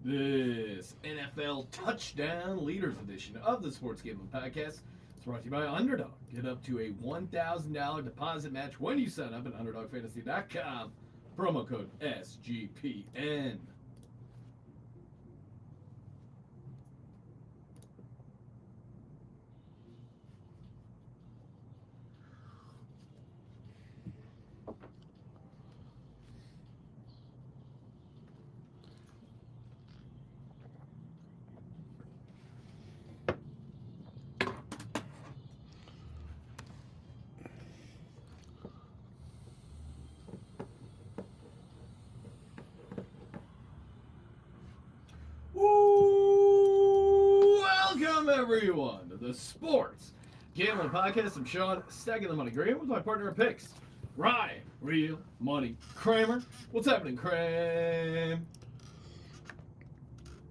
This NFL Touchdown Leaders edition of the Sports Gambling Podcast is brought to you by Underdog. Get up to a $1,000 deposit match when you sign up at UnderdogFantasy.com. Promo code SGPN. Welcome everyone to the Sports Gambling Podcast. I'm Sean, stacking the money green with my partner in picks, Ryan, Real Money Kramer. What's happening, Cram?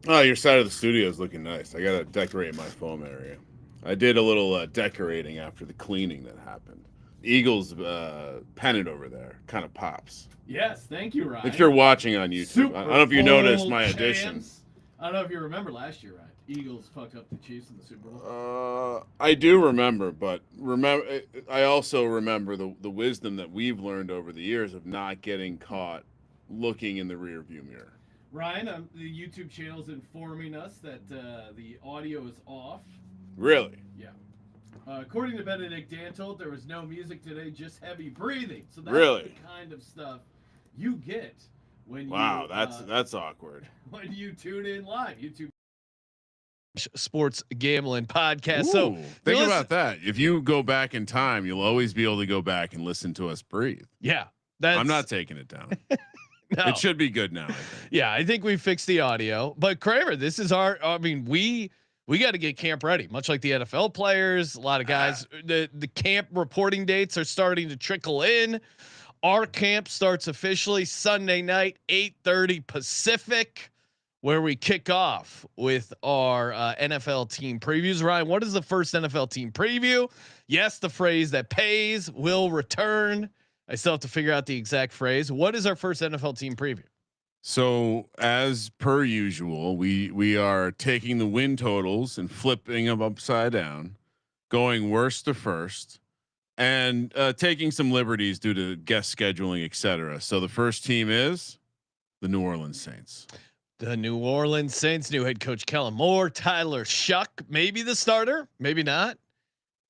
Oh, your side of the studio is looking nice. I gotta decorate my foam area. I did a little decorating after the cleaning that happened. Eagles pennant over there kind of pops. Yes, thank you, Ryan. If you're watching on YouTube, Super I don't know if you noticed my Bowl addition. champs. I don't know if you remember last year, Ryan. Eagles fucked up the Chiefs in the Super Bowl. I do remember, but I also remember the wisdom that we've learned over the years of not getting caught looking in the rearview mirror. Ryan, the YouTube channel is informing us that the audio is off. Really? Yeah. According to Benedict Dantold, there was no music today, just heavy breathing. So that's Really? the kind of stuff you get when Wow, you that's awkward. when you tune in live. YouTube Sports Gambling Podcast. Ooh, So think about that. If you go back in time, you'll always be able to go back and listen to us breathe. yeah, I'm not taking it down. No. It should be good now, I think. Yeah, I think we fixed the audio. But Kramer, this is our. I mean, we got to get camp ready, much like the NFL players. A lot of guys. The camp reporting dates are starting to trickle in. Our camp starts officially Sunday night, 8:30 Pacific, where we kick off with our NFL team previews. Ryan, what is the first NFL team preview? Yes, the phrase that pays will return. I still have to figure out the exact phrase. What is our first NFL team preview? So as per usual, we are taking the win totals and flipping them upside down, going worst to first, and taking some liberties due to guest scheduling, etc. So the first team is the New Orleans Saints. The New Orleans Saints, new head coach Kellen Moore, Tyler Shuck, maybe the starter, maybe not.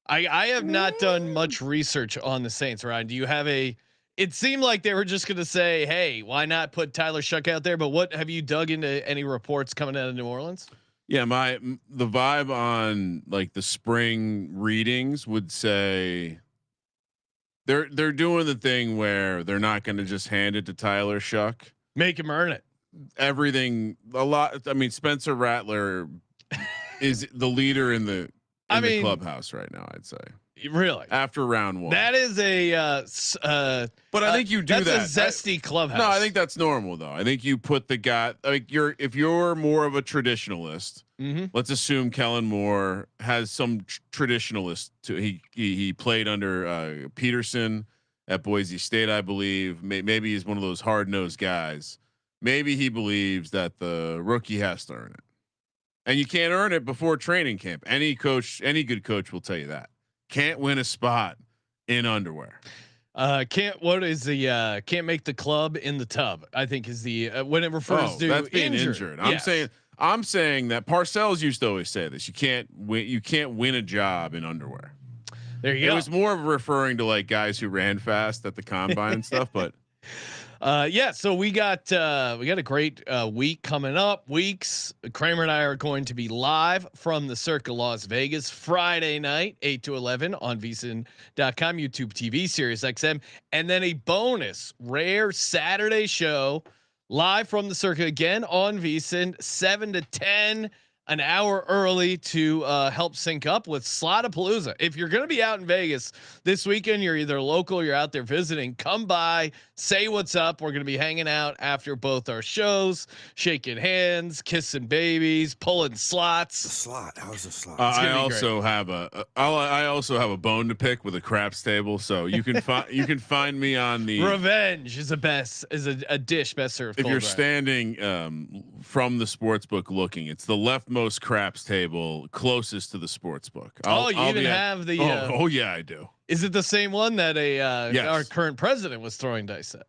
I have not done much research on the Saints, Ryan. Do you have a? It seemed like they were just going to say, "Hey, why not put Tyler Shuck out there?" But what have you dug into any reports coming out of New Orleans? Yeah, the vibe on like the spring readings would say they're doing the thing where they're not going to just hand it to Tyler Shuck. Make him earn it. Everything a lot. I mean, Spencer Rattler is the leader in the clubhouse right now. I'd say really after round one. That is but I think you do that's that. a zesty clubhouse. No, I think that's normal though. I think you put the guy like if you're more of a traditionalist. Mm-hmm. Let's assume Kellen Moore has some traditionalist. He played under Peterson at Boise State, I believe. Maybe he's one of those hard nosed guys. Maybe he believes that the rookie has to earn it, and you can't earn it before training camp. Any good coach will tell you that. Can't win a spot in underwear. Can't make the club in the tub, I think is the when it refers to that's being injured. I'm saying that Parcells used to always say this. You can't win a job in underwear. There you go. It was more of referring to like guys who ran fast at the combine and stuff, but yeah, so we got a great week coming up. Kramer and I are going to be live from the Circa Las Vegas Friday night, 8 to 11 on VSiN.com, YouTube TV, Sirius XM, and then a bonus rare Saturday show live from the Circa again on VSiN, 7 to 10. an hour early to help sync up with Slotapalooza. If you're going to be out in Vegas this weekend, you're either local or you're out there visiting, come by, say what's up. We're going to be hanging out after both our shows, shaking hands, kissing babies, pulling slots. The slot. How's the slot? I also have I also have a bone to pick with a craps table, so you can find find me on the Revenge is a dish best served. If you're standing from the sports book looking, it's the leftmost craps table closest to the sports book. I'll even have the. Oh yeah, I do. Is it the same one that yes. our current president was throwing dice at?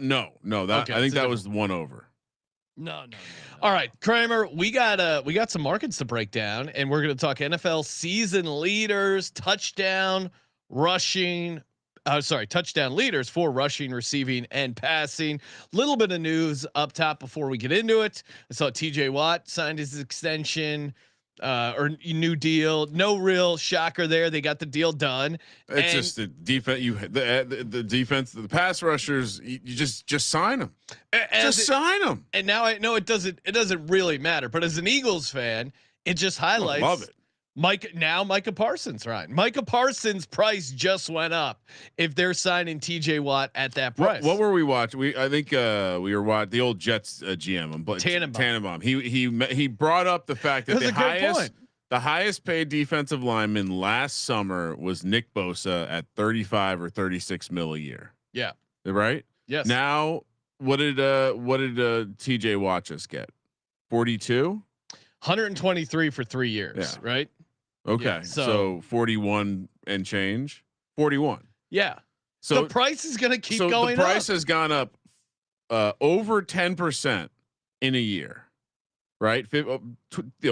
No. That Okay, I think that was the one over. No. All right, Kramer, we got some markets to break down, and we're going to talk NFL season leaders, touchdown leaders for rushing, receiving, and passing. Little bit of news up top before we get into it. I saw TJ Watt signed his extension or new deal. No real shocker there. They got the deal done. It's just the defense. The defense, the pass rushers. You just sign them. Sign them. And now I know it doesn't really matter. But as an Eagles fan, it just highlights. Love it. Micah Parsons, right? Micah Parsons' price just went up if they're signing TJ Watt at that price. What were we watching? I think we were watching the old Jets GM, Tannenbaum. He brought up the fact that the highest paid defensive lineman last summer was Nick Bosa at 35 or 36 mil a year. Yeah. Right. Yes. Now, what did TJ Watt just get? 42. 123 for 3 years. Yeah. Right. Okay. Yeah, so 41 and change. 41. Yeah. So the price is going to keep going up. The price has gone up over 10% in a year, right? 13,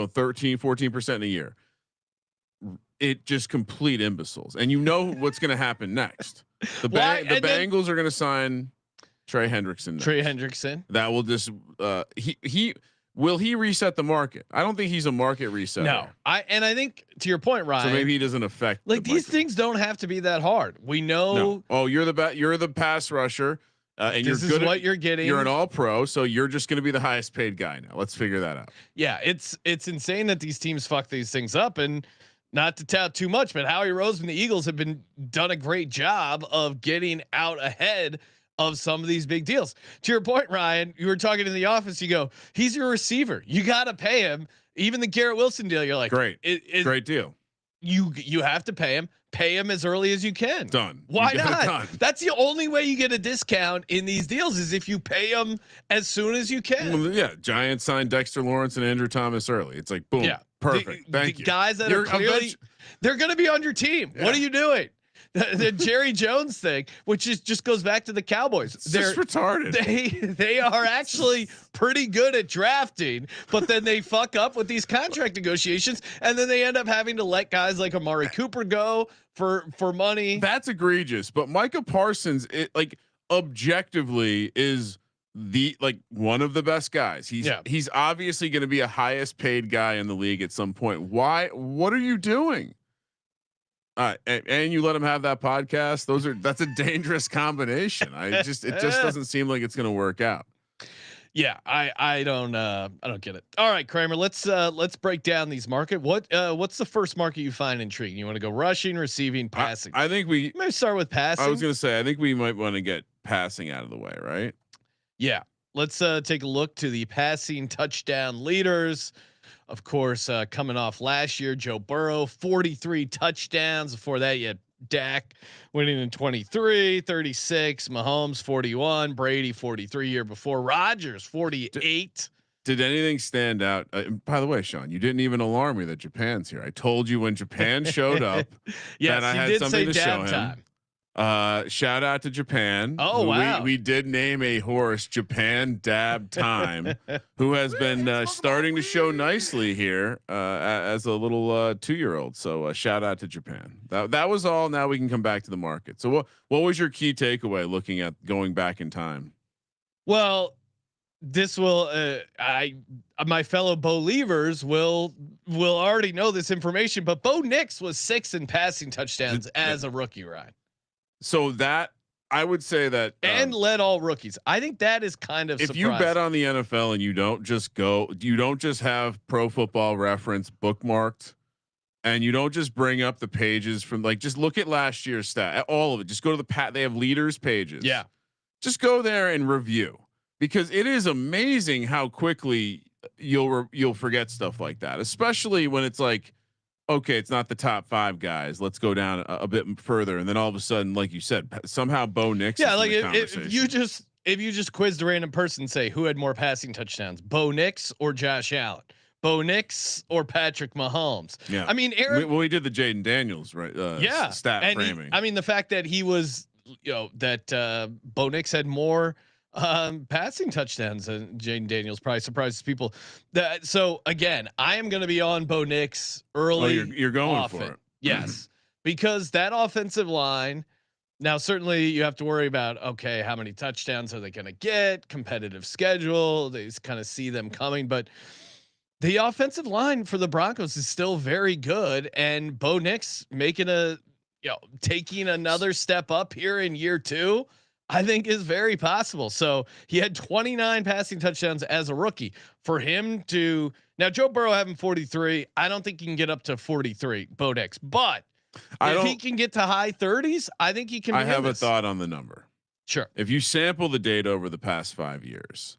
14% in a year. It just complete imbeciles. And you know what's going to happen next. The Bengals are going to sign Trey Hendrickson. That will just will he reset the market? I don't think he's a market resetter. No, I think to your point, Ryan. So maybe he doesn't affect. These things don't have to be that hard. We know. No. Oh, you're the pass rusher, and this is what you're getting. You're an all pro, so you're just going to be the highest paid guy now. Let's figure that out. Yeah, it's insane that these teams fuck these things up, and not to tout too much, but Howie Roseman, the Eagles have done a great job of getting out ahead of some of these big deals. To your point, Ryan, you were talking in the office. You go, he's your receiver. You got to pay him. Even the Garrett Wilson deal, you're like, great deal. You have to pay him. Pay him as early as you can. Done. Why not? That's the only way you get a discount in these deals is if you pay them as soon as you can. Well, yeah, Giants signed Dexter Lawrence and Andrew Thomas early. It's like boom, perfect. Thank you. Guys that are clearly they're going to be on your team. Yeah. What are you doing? The Jerry Jones thing, which just goes back to the Cowboys. They're just retarded. They are actually pretty good at drafting, but then they fuck up with these contract negotiations, and then they end up having to let guys like Amari Cooper go for money. That's egregious. But Micah Parsons, objectively is one of the best guys. He's obviously going to be a highest paid guy in the league at some point. Why? What are you doing? And you let him have that podcast. That's a dangerous combination. It just doesn't seem like it's going to work out. Yeah, I don't get it. All right, Kramer, let's break down these market. What's the first market you find intriguing? You want to go rushing, receiving, passing? I think we may start with passing. I was going to say I think we might want to get passing out of the way, right? Yeah, let's take a look to the passing touchdown leaders. Of course, coming off last year, Joe Burrow, 43 touchdowns. Before that, you had Dak winning in 23, 36, Mahomes 41, Brady 43 year before, Rodgers 48. Did anything stand out? By the way, Sean, you didn't even alarm me that Japan's here. I told you when Japan showed up yes, that I had something to show him. Shout out to Japan. Oh wow! We did name a horse Japan Dab Time, who has been starting to show nicely here as a little 2-year-old. So shout out to Japan. That was all. Now we can come back to the market. So what was your key takeaway looking at going back in time? Well, this will my fellow Believers will already know this information, but Bo Nix was 6th in passing touchdowns as a rookie, right? So that I would say that and led all rookies. I think that is kind of if surprising. you bet on the NFL and you don't just have Pro Football Reference bookmarked, and you don't just bring up the pages from like just look at last year's stat, all of it. Just go to the they have leaders pages. Yeah, just go there and review, because it is amazing how quickly you'll forget stuff like that, especially when it's like, okay, it's not the top 5 guys. Let's go down a bit further, and then all of a sudden, like you said, somehow Bo Nix. Yeah, like if you just quizzed a random person, and say who had more passing touchdowns, Bo Nix or Josh Allen, Bo Nix or Patrick Mahomes. Yeah, I mean, Aaron. We did the Jaden Daniels right. Yeah, stat and framing. I mean, the fact that he was, that Bo Nix had more passing touchdowns and Jaden Daniels probably surprises people. So again, I am going to be on Bo Nix early. Oh, you're going often. for it. Yes, because that offensive line. Now, certainly you have to worry about, okay, how many touchdowns are they going to get? Competitive schedule. They kind of see them coming, but the offensive line for the Broncos is still very good, and Bo Nix taking another step up here in year 2, I think is very possible. So he had 29 passing touchdowns as a rookie. For him to now, Joe Burrow having 43, I don't think he can get up to 43, Bo Nix, but if he can get to high 30s, I think he can. I have a thought on the number. Sure. If you sample the data over the past 5 years,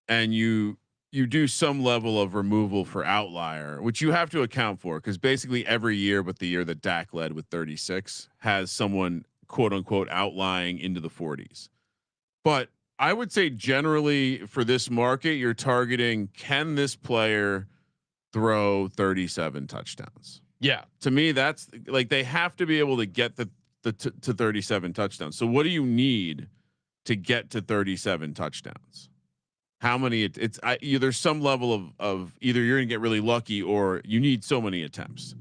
and you do some level of removal for outlier, which you have to account for, because basically every year, but the year that Dak led with 36 has someone quote unquote outlying into the 40s. But I would say generally for this market, you're targeting, can this player throw 37 touchdowns? Yeah. To me, that's like, they have to be able to get to 37 touchdowns. So what do you need to get to 37 touchdowns? How many? There's some level of either you're gonna get really lucky or you need so many attempts.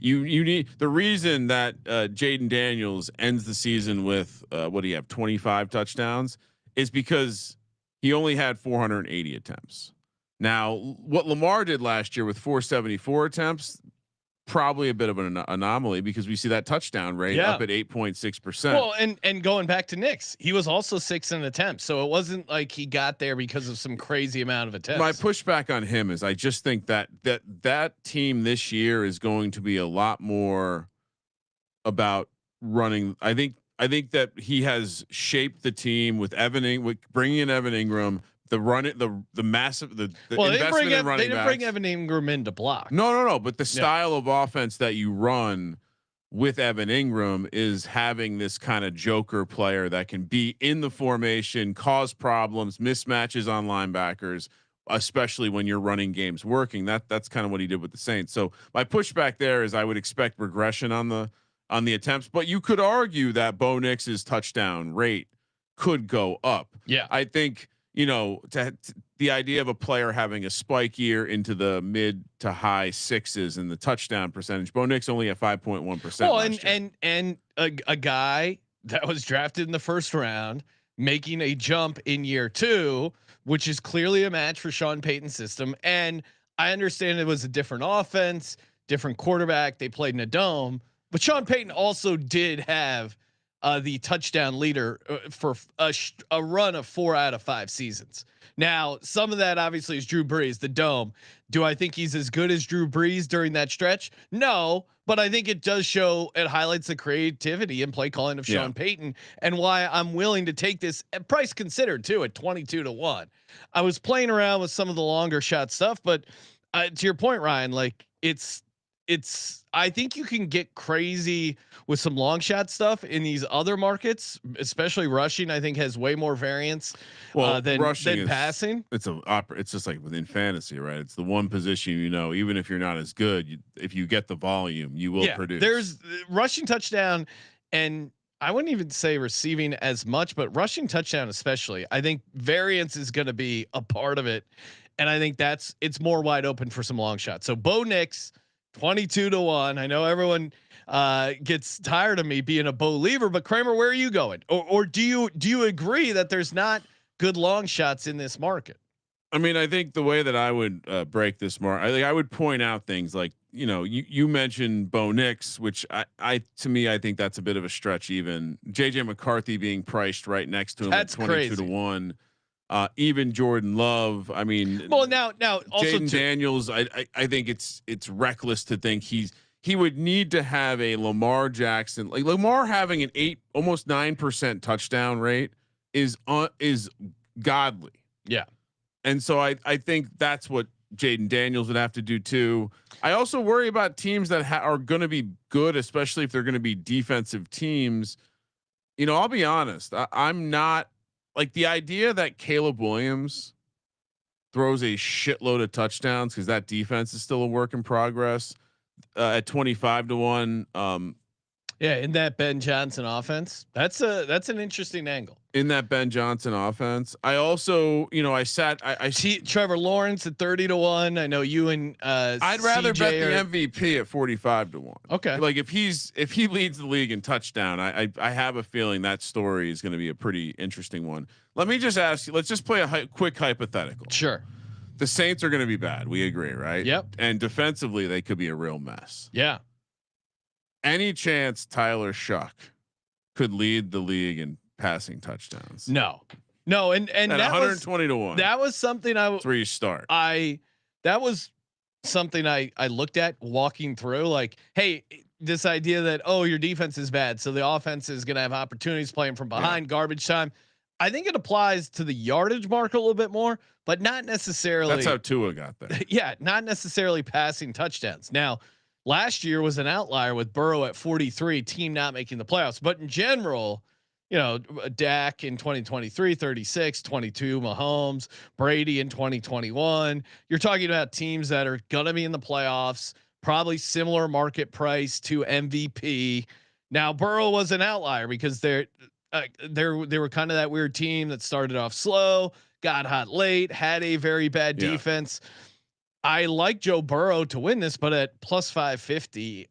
You need, the reason that Jaden Daniels ends the season with what do you have, 25 touchdowns, is because he only had 480 attempts. Now, what Lamar did last year with 474 attempts, probably a bit of an anomaly, because we see that touchdown rate up at 8.6%. Well, and going back to Nix, he was also 6 in attempts, so it wasn't like he got there because of some crazy amount of attempts. My pushback on him is I just think that team this year is going to be a lot more about running. I think that he has shaped the team with bringing in Evan Ingram. The massive investment in running backs. They didn't bring Evan Ingram in to block. No. But the style of offense that you run with Evan Ingram is having this kind of joker player that can be in the formation, cause problems, mismatches on linebackers, especially when you're running games working. That's kind of what he did with the Saints. So my pushback there is I would expect regression on the attempts, but you could argue that Bo Nix's touchdown rate could go up. Yeah, I think. The idea of a player having a spike year into the mid to high 6s in the touchdown percentage. Bo Nix only at 5.1%. Well, and a guy that was drafted in the first round making a jump in year 2, which is clearly a match for Sean Payton's system. And I understand it was a different offense, different quarterback. They played in a dome, but Sean Payton also did have the touchdown leader for a run of 4 out of 5 seasons. Now, some of that obviously is Drew Brees, the dome. Do I think he's as good as Drew Brees during that stretch? No, but I think it does show, it highlights the creativity and play calling of Sean Payton, and why I'm willing to take this at price considered too at 22-1. I was playing around with some of the longer shot stuff, but to your point, Ryan, like it's I think you can get crazy with some long shot stuff in these other markets, especially rushing. I think has way more variance than passing. It's just like within fantasy, right? It's the one position, even if you're not as good, if you get the volume, you will produce. There's rushing touchdown, and I wouldn't even say receiving as much, but rushing touchdown especially. I think variance is going to be a part of it, and I think it's more wide open for some long shots. So Bo Nix. 22-1. I know everyone gets tired of me being a Bo lever, but Kramer, where are you going? Or do you agree that there's not good long shots in this market? I mean, I think the way that I would break this more, I would point out things like, you mentioned Bo Nix, which to me, I think that's a bit of a stretch. Even JJ McCarthy being priced right next to him That's at 22 to crazy. 1. Even Jordan Love. I mean, Well, now also Jaden too. Daniels. I think it's reckless to think he would need to have a Lamar Jackson, like Lamar having an almost 9% touchdown rate is godly. Yeah. And so I think that's what Jaden Daniels would have to do too. I also worry about teams that are going to be good, especially if they're going to be defensive teams. I'll be honest. I'm not like the idea that Caleb Williams throws a shitload of touchdowns because that defense is still a work in progress at 25 to 1. Yeah, in that Ben Johnson offense, that's an interesting angle. In that Ben Johnson offense, I also, I see Trevor Lawrence at 30 to 1. I know you and I'd rather CJ bet the MVP at 45 to 1. Okay, like if he leads the league in touchdown, I have a feeling that story is going to be a pretty interesting one. Let me just ask you. Let's just play a quick hypothetical. Sure. The Saints are going to be bad. We agree, right? Yep. And defensively, they could be a real mess. Yeah. Any chance Tyler Shuck could lead the league in passing touchdowns? No, and at that 120 to 1. That was something That's where you start. That was something I looked at walking through. Like, hey, this idea that your defense is bad, so the offense is going to have opportunities playing from behind, garbage time. I think it applies to the yardage mark a little bit more, but not necessarily. That's how Tua got there. Yeah, not necessarily passing touchdowns. Now, last year was an outlier with Burrow at 43, team not making the playoffs. But in general, Dak in 2023, 36, 22, Mahomes, Brady in 2021. You're talking about teams that are going to be in the playoffs, probably similar market price to MVP. Now, Burrow was an outlier because they were kind of that weird team that started off slow, got hot late, had a very bad defense. I like Joe Burrow to win this, but at plus 550,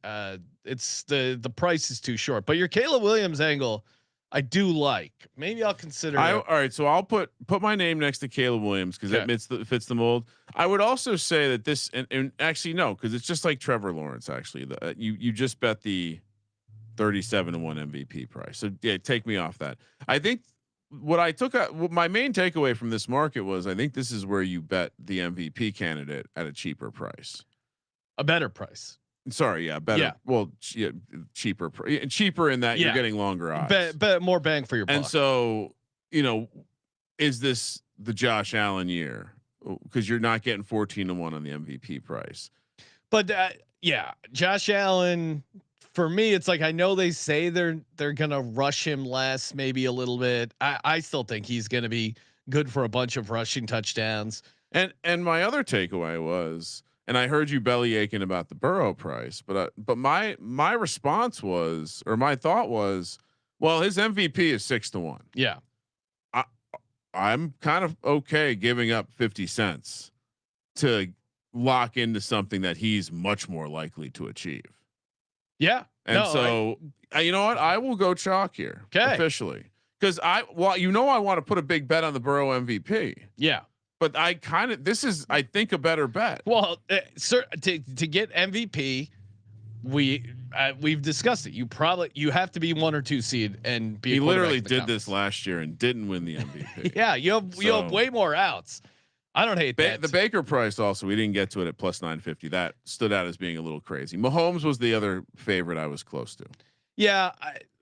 it's the price is too short. But your Caleb Williams angle, I do like. Maybe I'll consider. All right, so I'll put my name next to Caleb Williams because it fits the mold. I would also say that this, and actually no, because it's just like Trevor Lawrence. Actually, you just bet the 37 to 1 MVP price. So yeah, take me off that. I think what my main takeaway from this market was I think this is where you bet the MVP candidate at a cheaper price, a better price. Sorry, better. Yeah. Well, cheaper in that you're getting longer odds, bet more bang for your buck. And so, is this the Josh Allen year? Because you're not getting 14 to 1 on the MVP price. But Josh Allen. For me, it's like I know they say they're gonna rush him less, maybe a little bit. I still think he's gonna be good for a bunch of rushing touchdowns. And my other takeaway was, and I heard you belly aching about the Burrow price, but my response was, or my thought was, well, his MVP is 6 to 1. Yeah, I'm kind of okay giving up 50 cents to lock into something that he's much more likely to achieve. Yeah. And you know what? I will go chalk here officially because I want to put a big bet on the Burrow MVP. Yeah. But this is, I think, a better bet. Well, sir, to get MVP, we've discussed it. You have to be 1 or 2 seed and be. He literally did this last year and didn't win the MVP. Yeah. You have way more outs. I don't hate that. The Baker price also, we didn't get to it at plus 950. That stood out as being a little crazy. Mahomes was the other favorite I was close to. Yeah.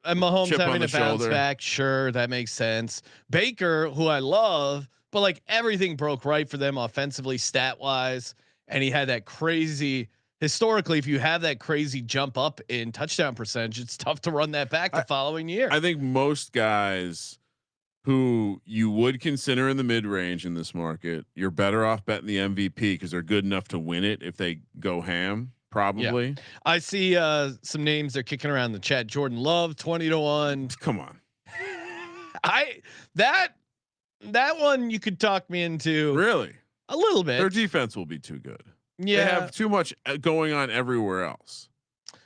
Mahomes Chip having to bounce back. Sure. That makes sense. Baker, who I love, but like everything broke right for them offensively, stat wise. And he had that crazy, historically, if you have that crazy jump up in touchdown percentage, it's tough to run that back the following year. I think most guys who you would consider in the mid range in this market, you're better off betting the MVP because they're good enough to win it if they go ham. Probably. Yeah. I see some names they're kicking around in the chat. Jordan Love 20 to 1. Come on. That one you could talk me into. Really? A little bit. Their defense will be too good. Yeah. They have too much going on everywhere else.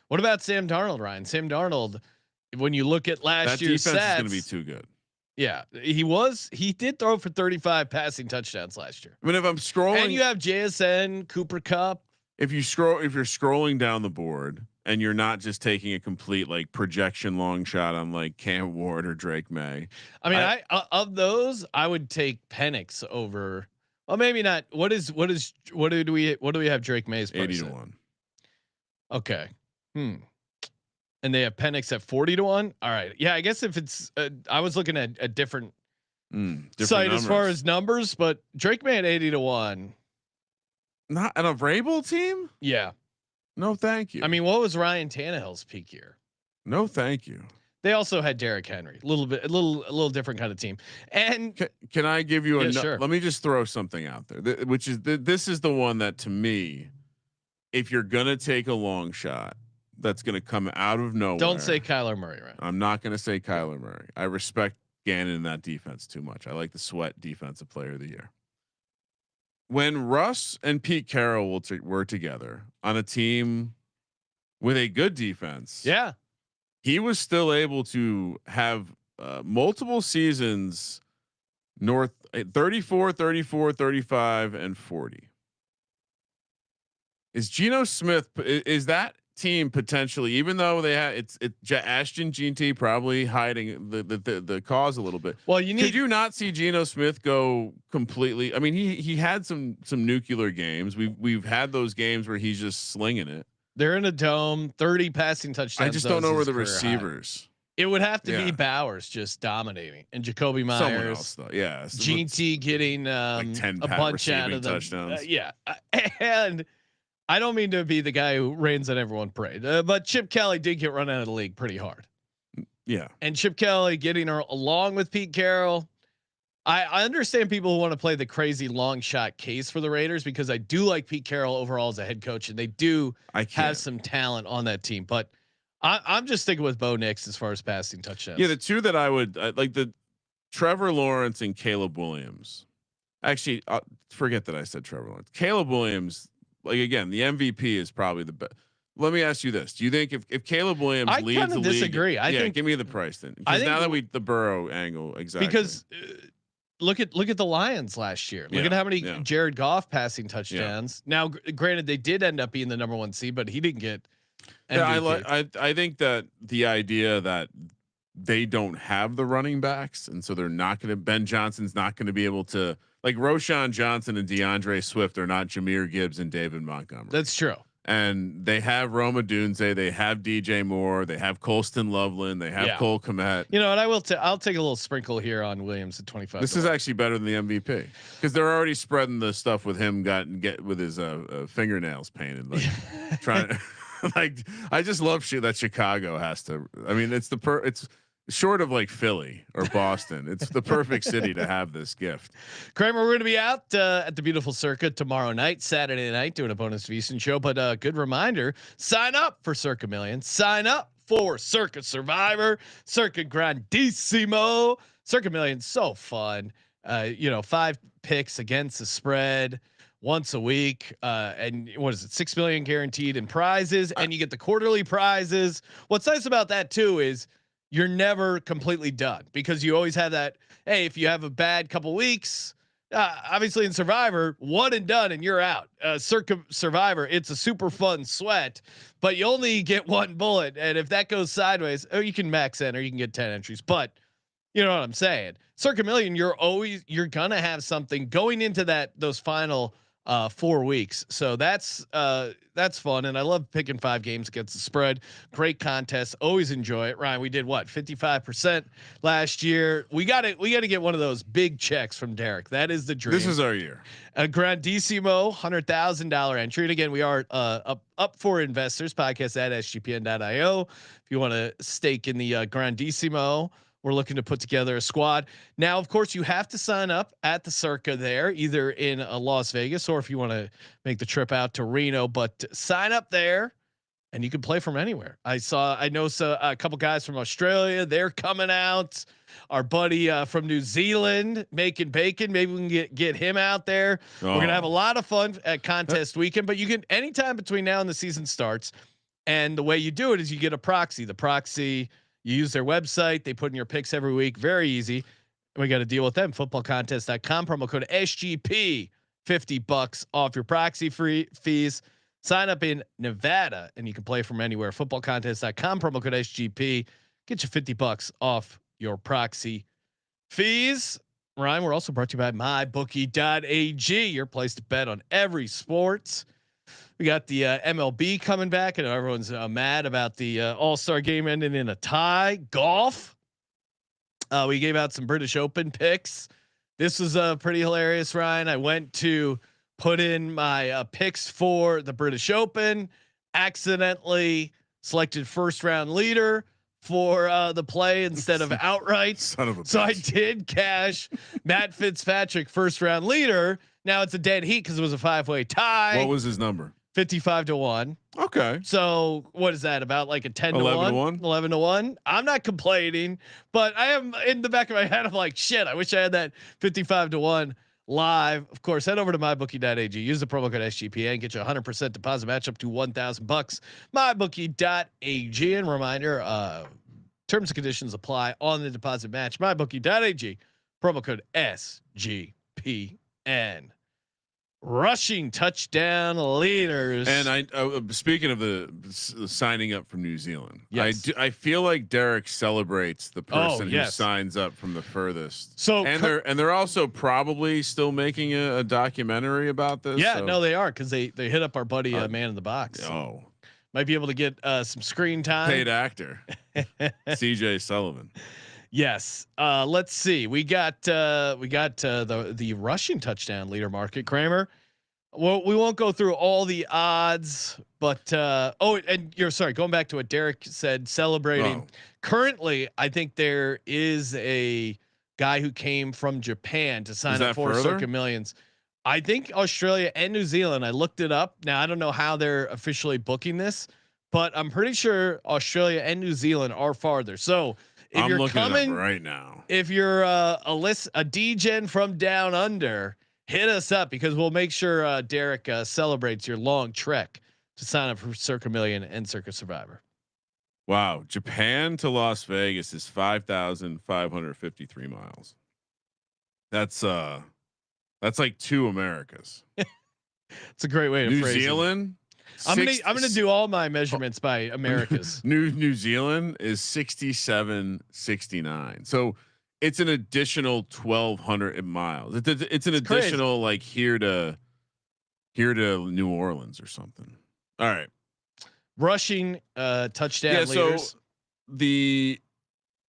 What about Sam Darnold, Ryan? Sam Darnold, when you look at last year's defense stats, is going to be too good. Yeah, he did throw for 35 passing touchdowns last year. I mean, if I'm scrolling, And you have JSN, Cooper Kupp. if you're scrolling down the board and you're not just taking a complete like projection long shot on like Cam Ward or Drake May. I mean, of those, I would take Penix over. Well, maybe not. What do we have Drake May's price 80 to at? 1. Okay. And they have Penix at 40 to 1. All right. Yeah, I guess if it's I was looking at a different site numbers. as far as numbers, but Drake May at 80 to 1. Not an a Vrabel team? Yeah. No, thank you. I mean, what was Ryan Tannehill's peak year? No, thank you. They also had Derrick Henry, a little different kind of team. And can I give you a? Sure. Let me just throw something out there, which is this is the one that to me, if you're gonna take a long shot, that's gonna come out of nowhere. Don't say Kyler Murray, right? I'm not gonna say Kyler Murray. I respect Gannon in that defense too much. I like the Sweat Defensive Player of the Year. When Russ and Pete Carroll were together on a team with a good defense, yeah, he was still able to have multiple seasons north 34, 34, 35, and 40. Is Geno Smith, is that team potentially, even though they had it's Ashton GT probably hiding the cause a little bit. Well, could you not see Geno Smith go completely? I mean, he had some nuclear games. We've had those games where he's just slinging it. They're in a dome, 30 passing touchdowns. I just don't know where the receivers. High. It would have to be Bowers just dominating and Jacoby Myers. Someone else though. Yeah. GT getting like 10 a bunch out of them. Touchdowns. Yeah. And I don't mean to be the guy who rains on everyone parade, but Chip Kelly did get run out of the league pretty hard. Yeah. And Chip Kelly getting her along with Pete Carroll. I understand people who want to play the crazy long shot case for the Raiders because I do like Pete Carroll overall as a head coach, and they do have some talent on that team. But I'm just sticking with Bo Nix as far as passing touchdowns. Yeah, the two that I would like the Trevor Lawrence and Caleb Williams. Actually, forget that I said Trevor Lawrence. Caleb Williams, like again, the MVP is probably the best. Let me ask you this: do you think if Caleb Williams leads the league, disagree. I think, give me the price then. Because now that the Burrow angle exactly because. Look at the Lions last year. Look at how many Jared Goff passing touchdowns. Now, granted, they did end up being the number 1 seed, but he didn't get MVP. Yeah, I think that the idea that they don't have the running backs, and so they're not going to. Ben Johnson's not going to be able to, like Roshan Johnson and DeAndre Swift are not Jahmyr Gibbs and David Montgomery. That's true. And they have Roma Dunze, they have DJ Moore, they have Colston Loveland, they have Cole Kmet. You know, and I'll take a little sprinkle here on Williams at 25. This is actually better than the MVP because they're already spreading the stuff with him get with his fingernails painted, like trying to like. I just love shit that Chicago has to. I mean, it's it's short of like Philly or Boston. It's the perfect city to have this gift. Kramer, we're going to be out at the beautiful Circa tomorrow night, Saturday night, doing a bonus VSiN show. But good reminder: sign up for Circa Million. Sign up for Circa Survivor, Circa Grandissimo, Circa Million. So fun. 5 picks against the spread once a week, and what is it? 6 million guaranteed in prizes, and you get the quarterly prizes. What's nice about that too is you're never completely done because you always have that. Hey, if you have a bad couple weeks, obviously in Survivor, one and done and you're out. Circa Survivor, it's a super fun sweat, but you only get one bullet. And if that goes sideways, you can max enter, you can get 10 entries, but you know what I'm saying? Circa Million, you're gonna have something going into those final 4 weeks. So that's fun. And I love picking 5 games against the spread. Great contest. Always enjoy it. Ryan, we did 55% last year. We got to get one of those big checks from Derek. That is the dream. This is our year. A Grandissimo $100,000 entry. And again, we are up for investors podcast at sgpn.io. If you want to stake in the Grandissimo, we're looking to put together a squad. Now, of course, you have to sign up at the Circa there, either in Las Vegas or if you want to make the trip out to Reno. But sign up there, and you can play from anywhere. I know a couple guys from Australia. They're coming out. Our buddy from New Zealand making bacon. Maybe we can get him out there. We're gonna have a lot of fun at contest weekend. But you can anytime between now and the season starts. And the way you do it is you get a proxy. The proxy. You use their website. They put in your picks every week. Very easy. and we got to deal with them. Footballcontest.com, promo code SGP, $50 off your proxy fees. Sign up in Nevada and you can play from anywhere. Footballcontest.com, promo code SGP, get you $50 off your proxy fees. Ryan, we're also brought to you by mybookie.ag, your place to bet on every sports. We got the MLB coming back, and everyone's mad about the All-Star game ending in a tie. Golf. We gave out some British Open picks. This was pretty hilarious, Ryan. I went to put in my picks for the British Open, accidentally selected first round leader for the play instead of outright. Son of a so bitch. I did cash Matt Fitzpatrick first round leader. Now it's a dead heat because it was a 5-way tie. What was his number? 55-1. Okay. So what is that about? Like a 10 to 11 1, to 1? 11 to 1. I'm not complaining, but I am in the back of my head. I'm like, shit, I wish I had that 55-1 live. Of course, head over to mybookie.ag, use the promo code SGPA and get you 100% deposit match up to $1,000. Mybookie.ag, and reminder, terms and conditions apply on the deposit match. Mybookie.ag, promo code SGPN. Rushing touchdown leaders. And I speaking of the signing up from New Zealand, yes. I feel like Derek celebrates the person yes. who signs up from the furthest. So they're also probably still making a documentary about this. Yeah, so. no, they are, because they hit up our buddy Man in the Box. Oh, might be able to get some screen time. paid actor, CJ Sullivan. Yes. Let's see. We got the rushing touchdown leader market, Kramer. Well, we won't go through all the odds, but and you're sorry. Going back to what Derek said, celebrating. Oh. Currently, I think there is a guy who came from Japan to sign up for Circa Millions. I think Australia and New Zealand. I looked it up. Now I don't know how they're officially booking this, but I'm pretty sure Australia and New Zealand are farther. So. If I'm you're looking coming it up right now, if you're a D-gen from down under, hit us up because we'll make sure Derek celebrates your long trek to sign up for Circa Million and Circa Survivor. Wow, Japan to Las Vegas is 5,553 miles. That's like 2 Americas. It's a great way to New phrase Zealand. it. I'm gonna do all my measurements by Americas. New Zealand is 6769. So it's an additional 1,200 miles. It's an additional crazy. Like here to New Orleans or something. All right. Rushing touchdown leaders. So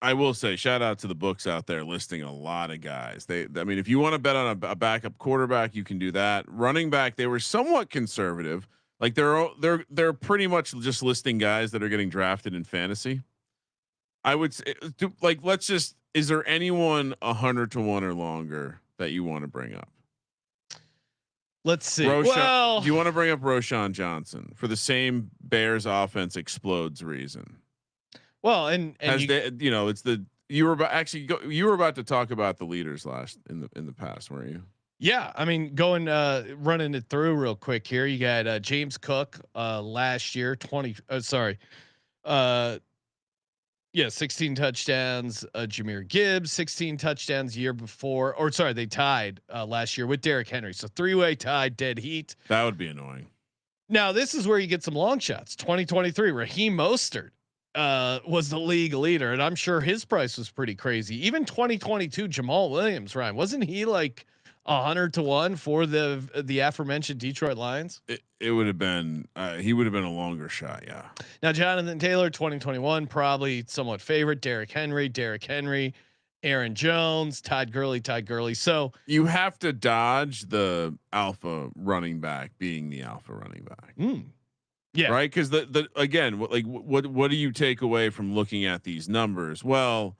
I will say shout out to the books out there listing a lot of guys. I mean, if you want to bet on a backup quarterback, you can do that. Running back, they were somewhat conservative. Like they're pretty much just listing guys that are getting drafted in fantasy. I would say, is there anyone 100 to 1 or longer that you want to bring up? Let's see. Do you want to bring up Roshan Johnson for the same Bears offense explodes reason? Well, and you were about to talk about the leaders in the past, weren't you? Yeah, I mean, running it through real quick here. You got James Cook last year, 16 touchdowns. Jahmyr Gibbs, 16 touchdowns year before, they tied last year with Derrick Henry. So 3-way tie, dead heat. That would be annoying. Now this is where you get some long shots. 2023, Raheem Mostert was the league leader, and I'm sure his price was pretty crazy. Even 2022, Jamal Williams, Ryan, wasn't he like 100 to 1 for the aforementioned Detroit Lions? It would have been he would have been a longer shot. Yeah. Now Jonathan Taylor, 2021, probably somewhat favorite. Derrick Henry, Aaron Jones, Todd Gurley. So you have to dodge the alpha running back being the alpha running back. Yeah. Right. Cause what do you take away from looking at these numbers? Well,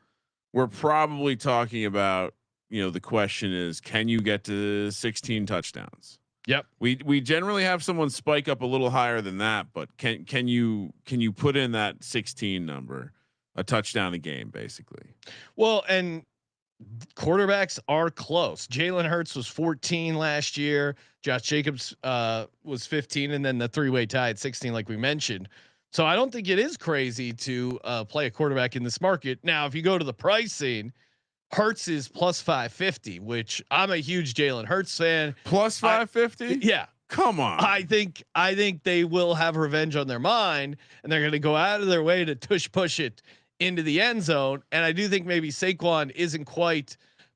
we're probably talking about, the question is, can you get to 16 touchdowns? Yep. We generally have someone spike up a little higher than that, but can you put in that 16 number, a touchdown a game, basically? Well, and quarterbacks are close. Jalen Hurts was 14 last year. Josh Jacobs was 15, and then the 3-way tie at 16, like we mentioned. So I don't think it is crazy to play a quarterback in this market. Now, if you go to the pricing, Hurts is plus 550, which I'm a huge Jalen Hurts fan. Plus 550. Yeah. Come on. I think they will have revenge on their mind, and they're going to go out of their way to push it into the end zone. And I do think maybe Saquon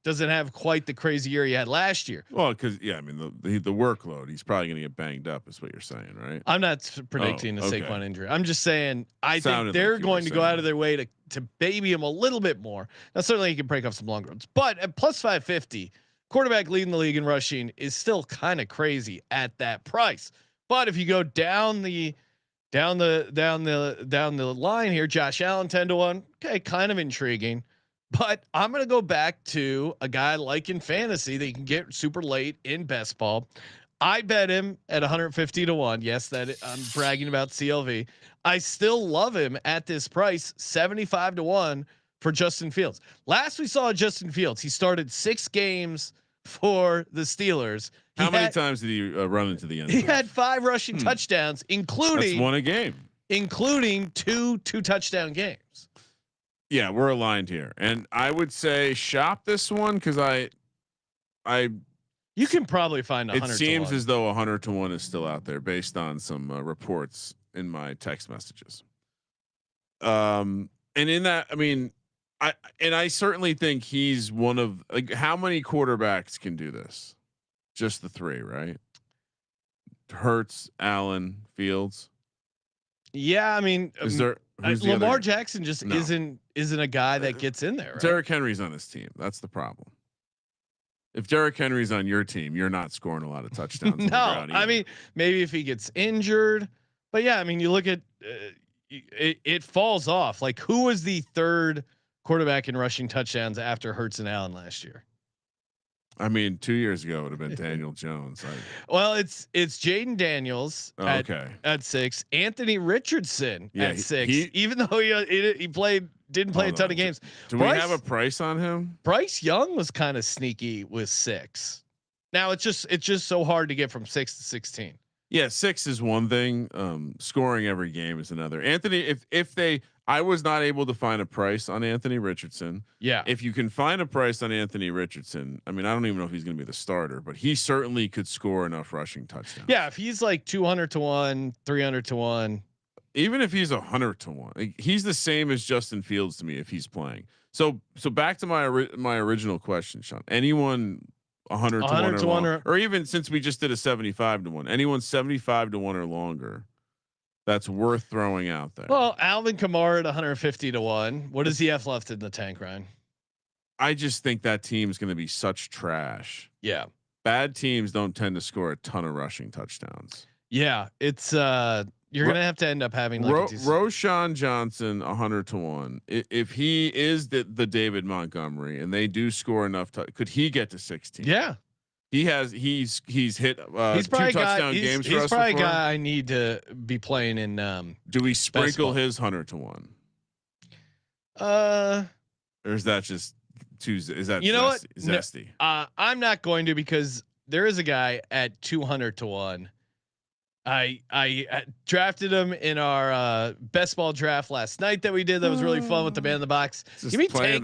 doesn't have quite the crazy year he had last year. Well, because I mean the workload, he's probably going to get banged up, is what you're saying, right? I'm not predicting a Saquon injury. I'm just saying I think they're going to go out of their way to baby him a little bit more. Now certainly he can break off some long runs, but at plus 550. Quarterback leading the league in rushing is still kind of crazy at that price. But if you go down the line here, Josh Allen 10-1, okay, kind of intriguing. But I'm going to go back to a guy like in fantasy that you can get super late in best ball. I bet him at 150-1. Yes, that I'm bragging about CLV. I still love him at this price, 75-1 for Justin Fields. Last we saw Justin Fields, he started 6 games for the Steelers. How many times did he run into the end zone? He had 5 rushing touchdowns, including That's one a game, including two touchdown games. Yeah, we're aligned here, and I would say shop this one because you can probably find 100. It seems as though 100-1 is still out there based on some reports in my text messages. And in that, I mean. I certainly think he's one of how many quarterbacks can do this? Just the 3, right? Hurts, Allen, Fields. Yeah, I mean, is there Lamar Jackson just isn't a guy that gets in there. Right? Derrick Henry's on his team. That's the problem. If Derrick Henry's on your team, you're not scoring a lot of touchdowns. No, I mean maybe if he gets injured, but yeah, I mean you look at it falls off. Like who was the 3rd quarterback in rushing touchdowns after Hurts and Allen last year? I mean, 2 years ago it would have been Daniel Jones. Well, it's Jaden Daniels at 6, Anthony Richardson at 6. Even though he didn't play a ton of games. Do we have a price on him? Bryce Young was kind of sneaky with 6. Now it's just so hard to get from 6 to 16. Yeah, 6 is one thing. Scoring every game is another. Anthony, I was not able to find a price on Anthony Richardson. Yeah. If you can find a price on Anthony Richardson, I mean, I don't even know if he's going to be the starter, but he certainly could score enough rushing touchdowns. Yeah. If he's like 200-1, 300-1, even if he's 100-1, he's the same as Justin Fields to me if he's playing. So back to my original question, Sean. Anyone 100-1 or even since we just did a 75-1, anyone 75-1 or longer. That's worth throwing out there. Well, Alvin Kamara at 150-1. What does he have left in the tank, Ryan? I just think that team's going to be such trash. Yeah. Bad teams don't tend to score a ton of rushing touchdowns. Yeah. It's you're going to have to end up having like Roshan Johnson 100-1. If he is the David Montgomery and they do score enough, could he get to 16? Yeah. He's hit 2 touchdown games for us. He's probably a guy I need to be playing in. Do we sprinkle his 100-1? Or is that just Tuesday? Is that zesty? No, I'm not going to because there is a guy at 200-1. I drafted him in our best ball draft last night that we did. That was really fun with the man in the box. Give me Tank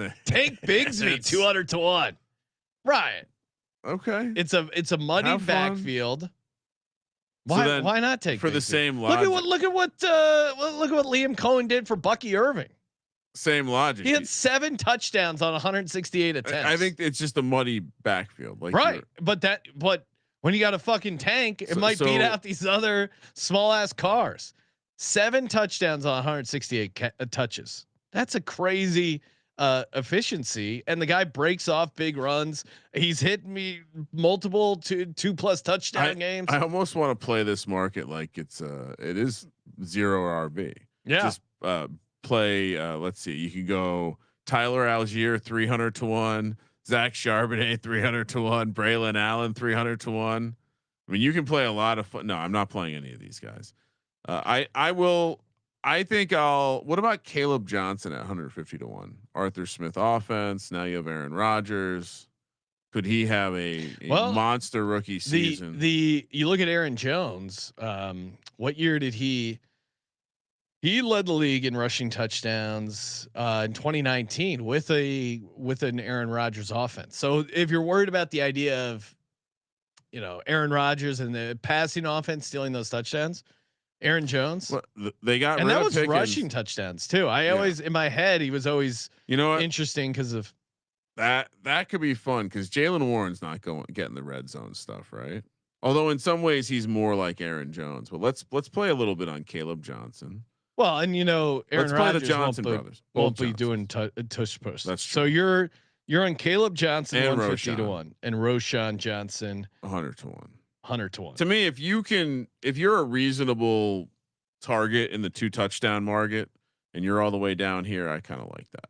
Bigsby 200-1. Ryan. Okay. It's a muddy backfield. Why not take for the same logic? Look at what Liam Cohen did for Bucky Irving. Same logic. He had 7 touchdowns on 168 attempts. I think it's just a muddy backfield. Right. But when you got a fucking tank, it might beat out these other small ass cars. 7 touchdowns on 168 touches. That's a crazy efficiency, and the guy breaks off big runs. He's hit me multiple 2+ touchdown games. I almost want to play this market like it is 0 RB. Yeah. Just play. Let's see. You can go Tyler Algier 300-1, Zach Charbonnet 300-1, Braylon Allen 300-1. I mean, you can play a lot of fun. No, I'm not playing any of these guys. I will. I think I'll. What about Caleb Johnson at 150-1? Arthur Smith offense. Now you have Aaron Rodgers. Could he have a monster rookie season? You look at Aaron Jones. What year did he? He led the league in rushing touchdowns in 2019 with an Aaron Rodgers offense. So if you're worried about the idea of, Aaron Rodgers and the passing offense stealing those touchdowns, Aaron Jones, Well, they got and rid that of was Pickens. rushing touchdowns too. I Yeah. always in my head he was always You know what? interesting because of That could be fun because Jalen Warren's not getting the red zone stuff, right? Although in some ways he's more like Aaron Jones. But let's play a little bit on Caleb Johnson. well, and Aaron Let's play the Rodgers Johnson brothers. won't Both be Johnsons. doing tush push. That's So true. you're on Caleb Johnson And 150 to Roshan. 1 and Roshan Johnson 100 to 1. 100 to 1. To me, if you're a reasonable target in the 2 touchdown market and you're all the way down here, I kind of like that.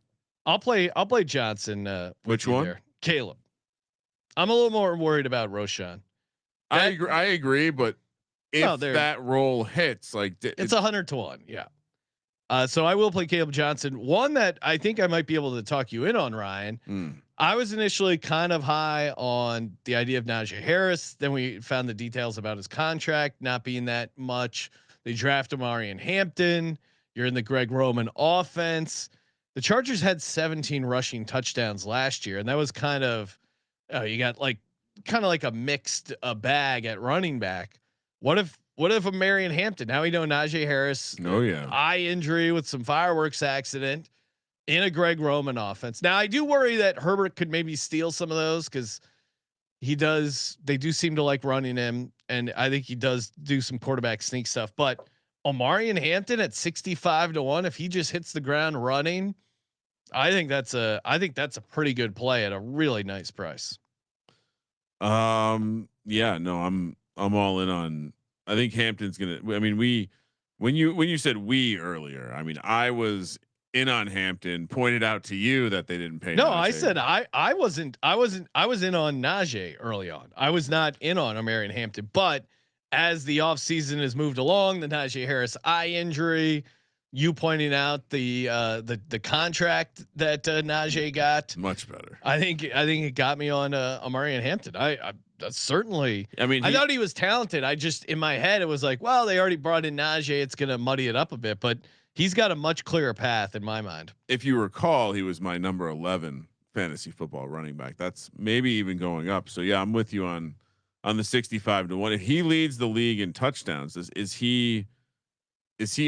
I'll play Johnson. Which one? There. Caleb. I'm a little more worried about Roshan. I agree, but if that role hits, like it's 100 to 1. Yeah. So I will play Caleb Johnson. One that I think I might be able to talk you in on, Ryan. I was initially kind of high on the idea of Najee Harris. Then we found the details about his contract not being that much. They drafted Marion Hampton. You're in the Greg Roman offense. The Chargers had 17 rushing touchdowns last year, and that was kind of you got kind of like a mixed bag at running back. What if a Marion Hampton? Now we know Najee Harris. Oh yeah, eye injury with some fireworks accident in a Greg Roman offense. Now I do worry that Herbert could maybe steal some of those because they do seem to like running him, and I think he does do some quarterback sneak stuff. But Omarion Hampton at 65 to 1, if he just hits the ground running, I think that's a pretty good play at a really nice price. Yeah, no, I'm all in on. I think Hampton's gonna. I mean, when you said we earlier, I mean, I was in on Hampton. Pointed out to you that they didn't pay. No, Najee. I said I wasn't. I was in on Najee early on. I was not in on Omarion Hampton, but as the offseason has moved along, the Najee Harris eye injury, you pointing out the contract that Najee got, much better. I think it got me on Omarion Hampton. I certainly. I mean, I thought he was talented. I just in my head it was like, well, they already brought in Najee. It's gonna muddy it up a bit, but he's got a much clearer path in my mind. If you recall, he was my number 11 fantasy football running back. That's maybe even going up. So yeah, I'm with you on the 65 to 1. If he leads the league in touchdowns, is he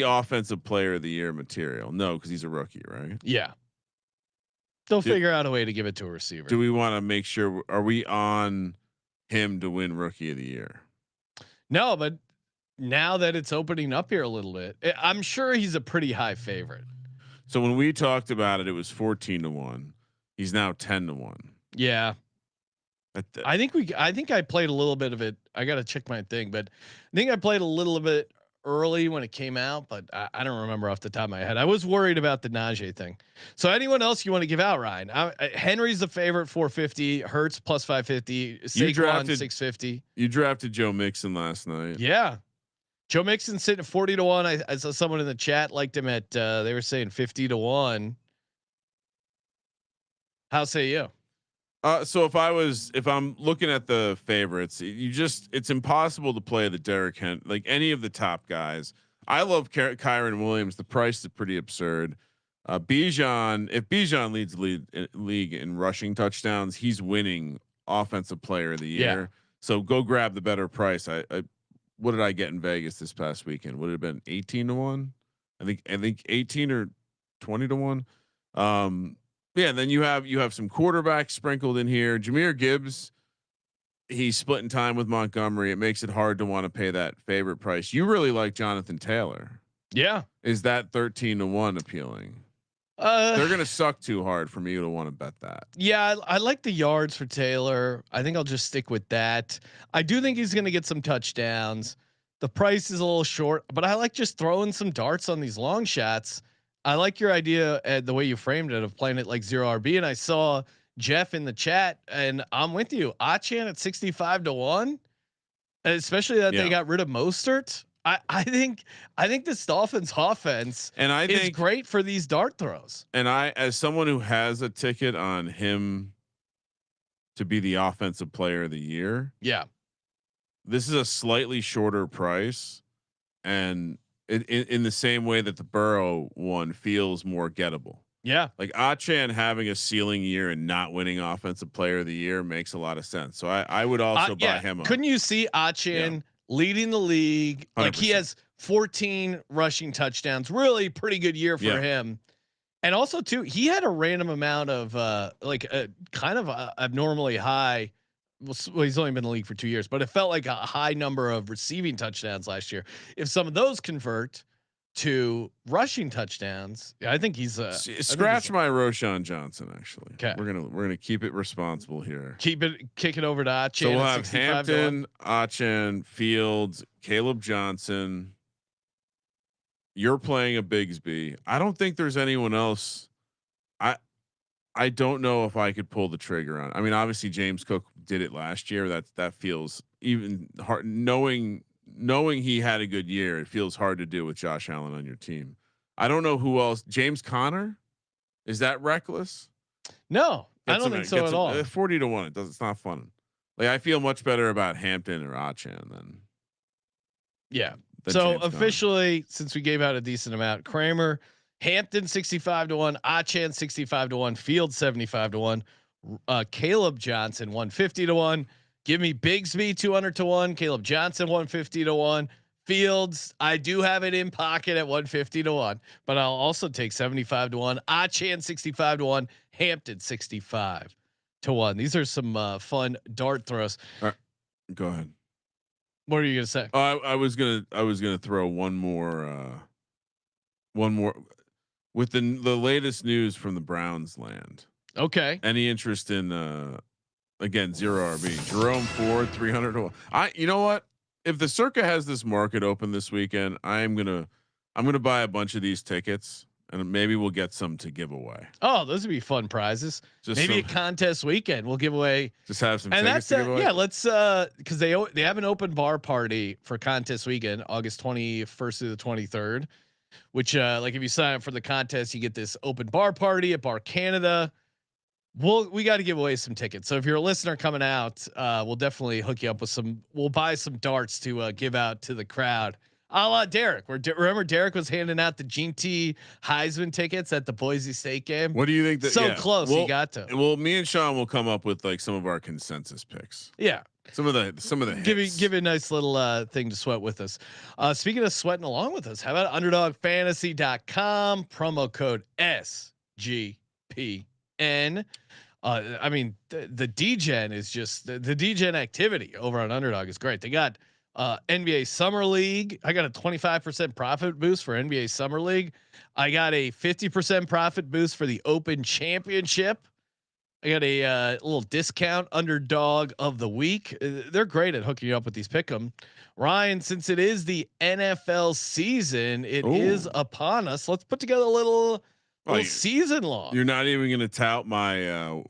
offensive player of the year material? No, because he's a rookie, right? Yeah. They'll figure out a way to give it to a receiver. Do we want to make sure? Are we on him to win rookie of the year? No, but now that it's opening up here a little bit, I'm sure he's a pretty high favorite. So when we talked about it, it was 14 to 1. He's now 10 to 1. Yeah. I think I played a little bit of it. I got to check my thing, but I think I played a little bit early when it came out, but I don't remember off the top of my head. I was worried about the Najee thing. So anyone else you want to give out, Ryan? Henry's the favorite, 450. Hurts plus 550. Saquon 650. You drafted Joe Mixon last night. Yeah. Joe Mixon sitting at 40 to 1. I saw someone in the chat liked him at they were saying 50 to 1. How say you? So if I'm looking at the favorites, it's impossible to play the Derrick Henry, like any of the top guys. I love Kyron Williams. The price is pretty absurd. Bijan, if Bijan leads league in rushing touchdowns, he's winning offensive player of the year. Yeah. So go grab the better price. What did I get in Vegas this past weekend? Would it have been 18 to 1? I think 18 or 20 to 1. Yeah, and then you have some quarterbacks sprinkled in here. Jahmyr Gibbs, he's splitting time with Montgomery. It makes it hard to want to pay that favorite price. You really like Jonathan Taylor. Yeah. Is that 13 to 1 appealing? They're gonna suck too hard for me to want to bet that. Yeah, I like the yards for Taylor. I think I'll just stick with that. I do think he's gonna get some touchdowns. The price is a little short, but I like just throwing some darts on these long shots. I like your idea and the way you framed it of playing it like 0 RB. And I saw Jeff in the chat, and I'm with you. Achan at 65 to 1, especially that they got rid of Mostert. I think this Dolphins offense is great for these dart throws. And as someone who has a ticket on him to be the offensive player of the year, yeah, this is a slightly shorter price, and in the same way that the Burrow one feels more gettable. Yeah. Like Achan having a ceiling year and not winning offensive player of the year makes a lot of sense. So I would also buy him up. Couldn't you see Achan leading the league? 100%. Like he has 14 rushing touchdowns, really pretty good year for him. And also too, he had a random amount of kind of abnormally high. Well, he's only been in the league for 2 years, but it felt like a high number of receiving touchdowns last year. If some of those convert to rushing touchdowns, I think he's scratch my Roshan Johnson. Actually, okay. We're gonna keep it responsible here. Kick it over to Achan. So we'll have Hampton, Achan, Fields, Caleb Johnson. You're playing a Bigsby. I don't think there's anyone else. I don't know if I could pull the trigger on. I mean, obviously James Cook did it last year. That feels even hard. Knowing he had a good year, it feels hard to do with Josh Allen on your team. I don't know who else. James Conner, is that reckless? No, I don't think so at all. 40-1. It's not fun. Like I feel much better about Hampton or Achan than. Yeah. So James officially, since we gave out a decent amount, Kramer, Hampton 65-1, Achan 65-1, Field 75-1, Caleb Johnson 150-1. Give me Bigsby 200-1, Caleb Johnson 150-1, Fields. I do have it in pocket at 150-1, but I'll also take 75-1, Achan 65-1, Hampton 65-1. These are some fun dart throws. All right, go ahead. What are you gonna say? I was gonna throw one more with the latest news from the Browns land. Okay. Any interest in again 0 RB Jerome Ford 300? You know what? If the Circa has this market open this weekend, I'm gonna buy a bunch of these tickets and maybe we'll get some to give away. Oh, those would be fun prizes. Maybe a contest weekend we'll give away. Just have some and tickets to give away. Yeah, let's because they have an open bar party for contest weekend, August 21st through the 23rd. Which like if you sign up for the contest, you get this open bar party at Bar Canada. We got to give away some tickets. So if you're a listener coming out, we'll definitely hook you up with some. We'll buy some darts to give out to the crowd. A la Derek. Remember Derek was handing out the Gene T Heisman tickets at the Boise State game. What do you think? Close. He got to. Well, me and Sean will come up with like some of our consensus picks. Yeah. Some of the give a nice little thing to sweat with us. Speaking of sweating along with us, how about underdogfantasy.com promo code SGPN? I mean the DGen is just the DGen activity over on Underdog is great. They got NBA Summer League. I got a 25% profit boost for NBA Summer League. I got a 50% profit boost for the Open Championship. I got a little discount underdog of the week. They're great at hooking you up with these pick'em. Ryan, since it is the NFL season, it is upon us. Let's put together a little season long. You're not even going to tout my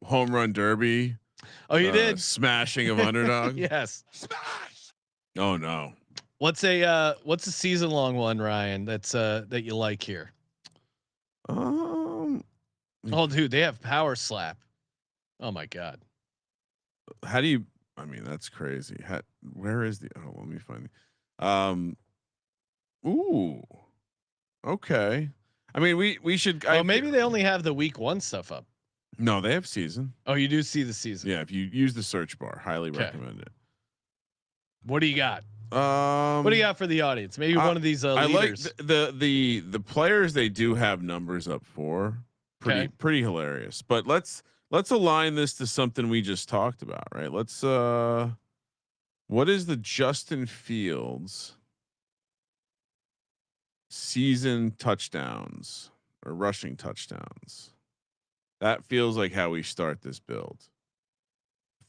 home run derby. Oh, you did smashing of underdog. Yes. Smash. Oh no. What's a season long one, Ryan? That's that you like here. Oh, dude, they have Power Slap. Oh my God. How do you? I mean, that's crazy. Where is the? Oh, let me find it. Ooh. Okay. I mean, we should. Oh, maybe they only have the week 1 stuff up. No, they have season. Oh, you do see the season. Yeah, if you use the search bar, highly recommend it. What do you got? What do you got for the audience? Maybe one of these I leaders. like the players they do have numbers up for. Pretty hilarious. But let's align this to something we just talked about, right? Let's what is the Justin Fields season touchdowns or rushing touchdowns? That feels like how we start this build.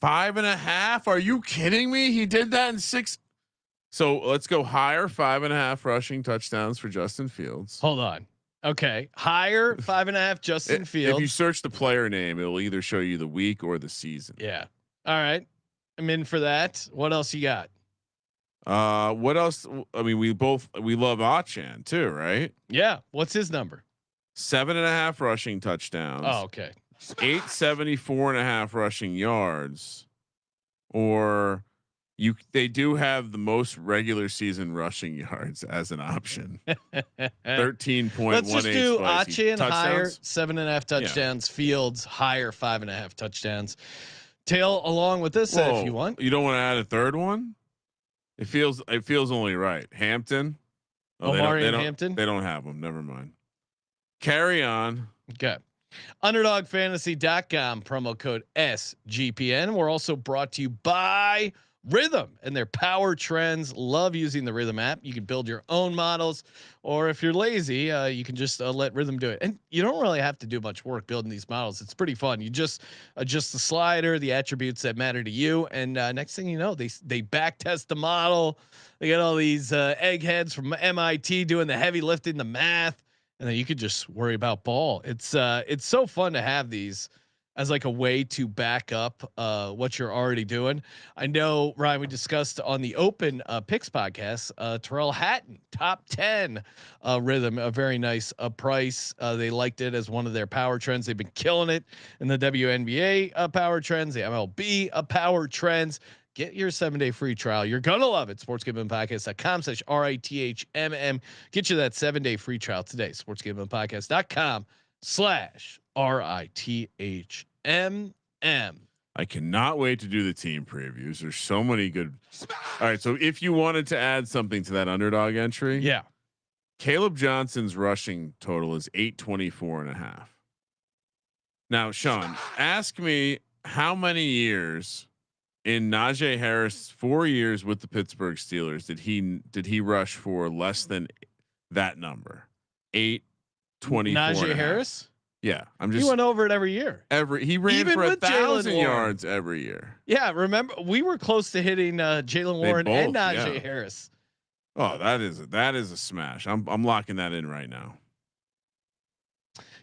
5.5. Are you kidding me? He did that in 6. So let's go higher. 5.5 rushing touchdowns for Justin Fields. Hold on. Okay. Higher 5.5 Justin Fields. If you search the player name, it'll either show you the week or the season. Yeah. All right. I'm in for that. What else you got? What else? I mean, we love Achan too, right? Yeah. What's his number? 7.5 rushing touchdowns. Oh, okay. 874.5 rushing yards, or They do have the most regular season rushing yards as an option. 13.18. Let's just do Achin higher, touchdowns. 7.5 touchdowns. Yeah. Fields higher, 5.5 touchdowns. Tail along with this if you want. You don't want to add a third one. It feels only right. Hampton. Omari and Hampton. They don't have them. Never mind. Carry on. Okay. UnderdogFantasy.com promo code SGPN. We're also brought to you by Rhythm and their power trends. Love using the Rhythm app. You can build your own models, or if you're lazy, you can just let Rhythm do it. And you don't really have to do much work building these models. It's pretty fun. You just adjust the slider, the attributes that matter to you, and next thing you know, they back test the model. They got all these eggheads from MIT doing the heavy lifting, the math, and then you could just worry about ball. It's so fun to have these as like a way to back up what you're already doing. I know, Ryan, we discussed on the Open Picks podcast, Terrell Hatton, top 10 Rhythm, a very nice price. They liked it as one of their power trends. They've been killing it in the WNBA power trends, the MLB power trends. Get your 7-day free trial. You're going to love it. sportsgamblingpodcast.com/RITHMM. Get you that 7-day free trial today. sportsgamblingpodcast.com/RITHMM. I cannot wait to do the team previews. There's so many good. All right. So if you wanted to add something to that underdog entry. Yeah. Caleb Johnson's rushing total is 824.5. Now, Sean, ask me how many years in Najee Harris 4 years with the Pittsburgh Steelers did he rush for less than that number? 824. Najee Harris. Yeah, I'm just. He went over it every year. He ran Even for with 1,000 Jaylen yards every year. Yeah, remember we were close to hitting Jaylen Warren and Najee Harris. Oh, that is a smash. I'm locking that in right now.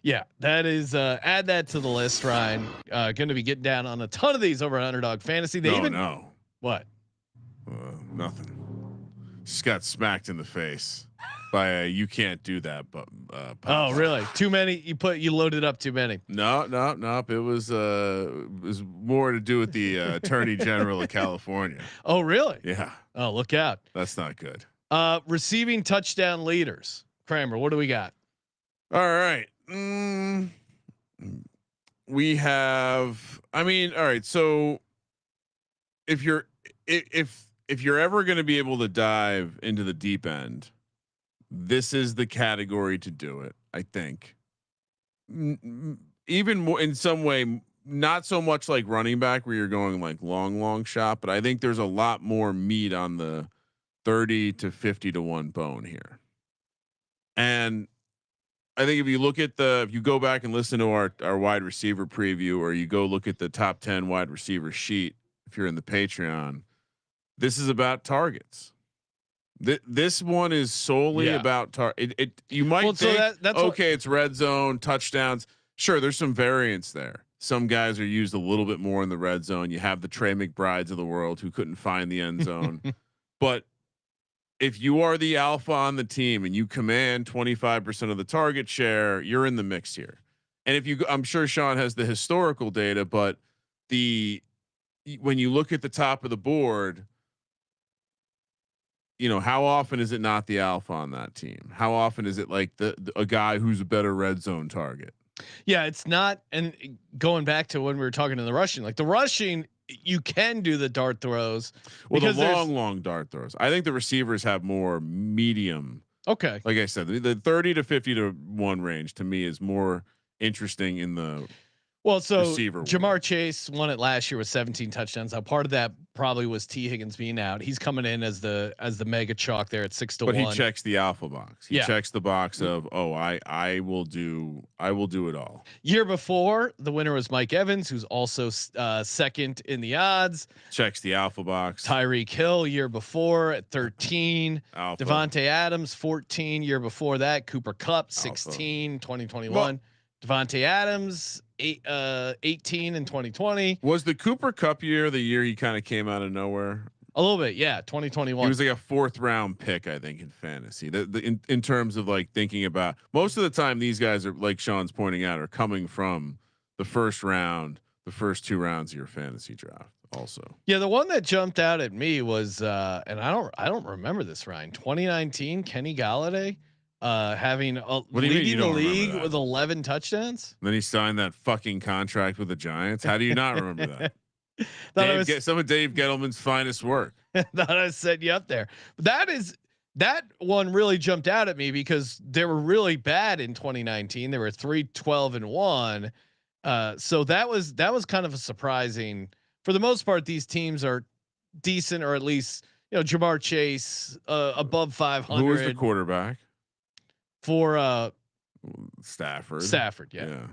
Yeah, that is add that to the list, Ryan. Going to be getting down on a ton of these over at Underdog Fantasy. They what? Nothing. Just got smacked in the face by you can't do that. But oh, really? Too many? You loaded up too many. No. It was more to do with the Attorney General of California. Oh, really? Yeah. Oh, look out. That's not good. Receiving touchdown leaders. Kramer, what do we got? All right. We have. All right. So if you're ever going to be able to dive into the deep end, this is the category to do it. I think. Even more in some way, not so much like running back where you're going like long shot, but I think there's a lot more meat on the 30 to 50 to 1 bone here. And I think if you go back and listen to our wide receiver preview, or you go look at the top 10 wide receiver sheet, if you're in the Patreon, this is about targets. This one is solely about target. You might think, that's okay, it's red zone touchdowns. Sure. There's some variance there. Some guys are used a little bit more in the red zone. You have the Trey McBrides of the world who couldn't find the end zone, but if you are the alpha on the team and you command 25% of the target share, you're in the mix here. And I'm sure Sean has the historical data, but when you look at the top of the board, how often is it not the alpha on that team? How often is it like a guy who's a better red zone target? Yeah, it's not. And going back to when we were talking to the rushing, you can do the dart throws. Well, the long dart throws. I think the receivers have more medium. Okay. Like I said, the 30 to 50 to 1 range to me is more interesting in the receiver Jamar world. Chase won it last year with 17 touchdowns. Now part of that probably was T Higgins being out. He's coming in as the mega chalk there at 6 to 1. But he checks the alpha box. He checks the box of, I will do it all. Year before, the winner was Mike Evans, who's also second in the odds. Checks the alpha box. Tyreek Hill year before at 13. Alpha. Devontae Adams 14. Year before that, Cooper Kupp 16. Alpha. 2021. Devontae Adams 18 in 2020. Was the Cooper Kupp year the year he kind of came out of nowhere? A little bit, yeah. 2021. He was like a 4th round pick, I think, in fantasy. In terms of like thinking about, most of the time these guys are, like Sean's pointing out, are coming from the 1st round, the first 2 rounds of your fantasy draft. Also, Yeah, the one that jumped out at me was, and I don't remember this, Ryan. 2019, Kenny Galladay, having what do you mean you leading the don't remember league that? with 11 touchdowns. And then he signed that fucking contract with the Giants. How do you not remember that? Some of Dave Gettleman's finest work. Thought I set you up there. That one really jumped out at me because they were really bad in 2019. They were 3-12-1. So that was kind of a surprising. For the most part, these teams are decent, or at least Jamar Chase above 500. Who was the quarterback for Stafford? Stafford, yeah.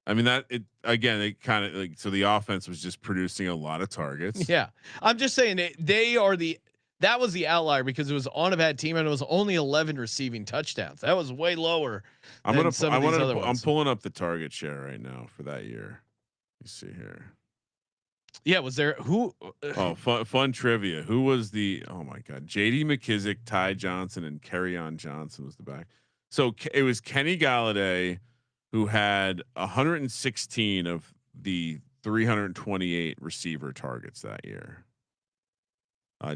I mean it kind of like, so the offense was just producing a lot of targets. Yeah, I'm just saying that was the outlier because it was on a bad team and it was only 11 receiving touchdowns. That was way lower. I'm pulling up the target share right now for that year. You see here. Yeah, was there who? Oh, fun trivia. Who was the? Oh my God, J.D. McKissick, Ty Johnson, and Kerryon Johnson was the back. So it was Kenny Galladay, who had 116 of the 328 receiver targets that year.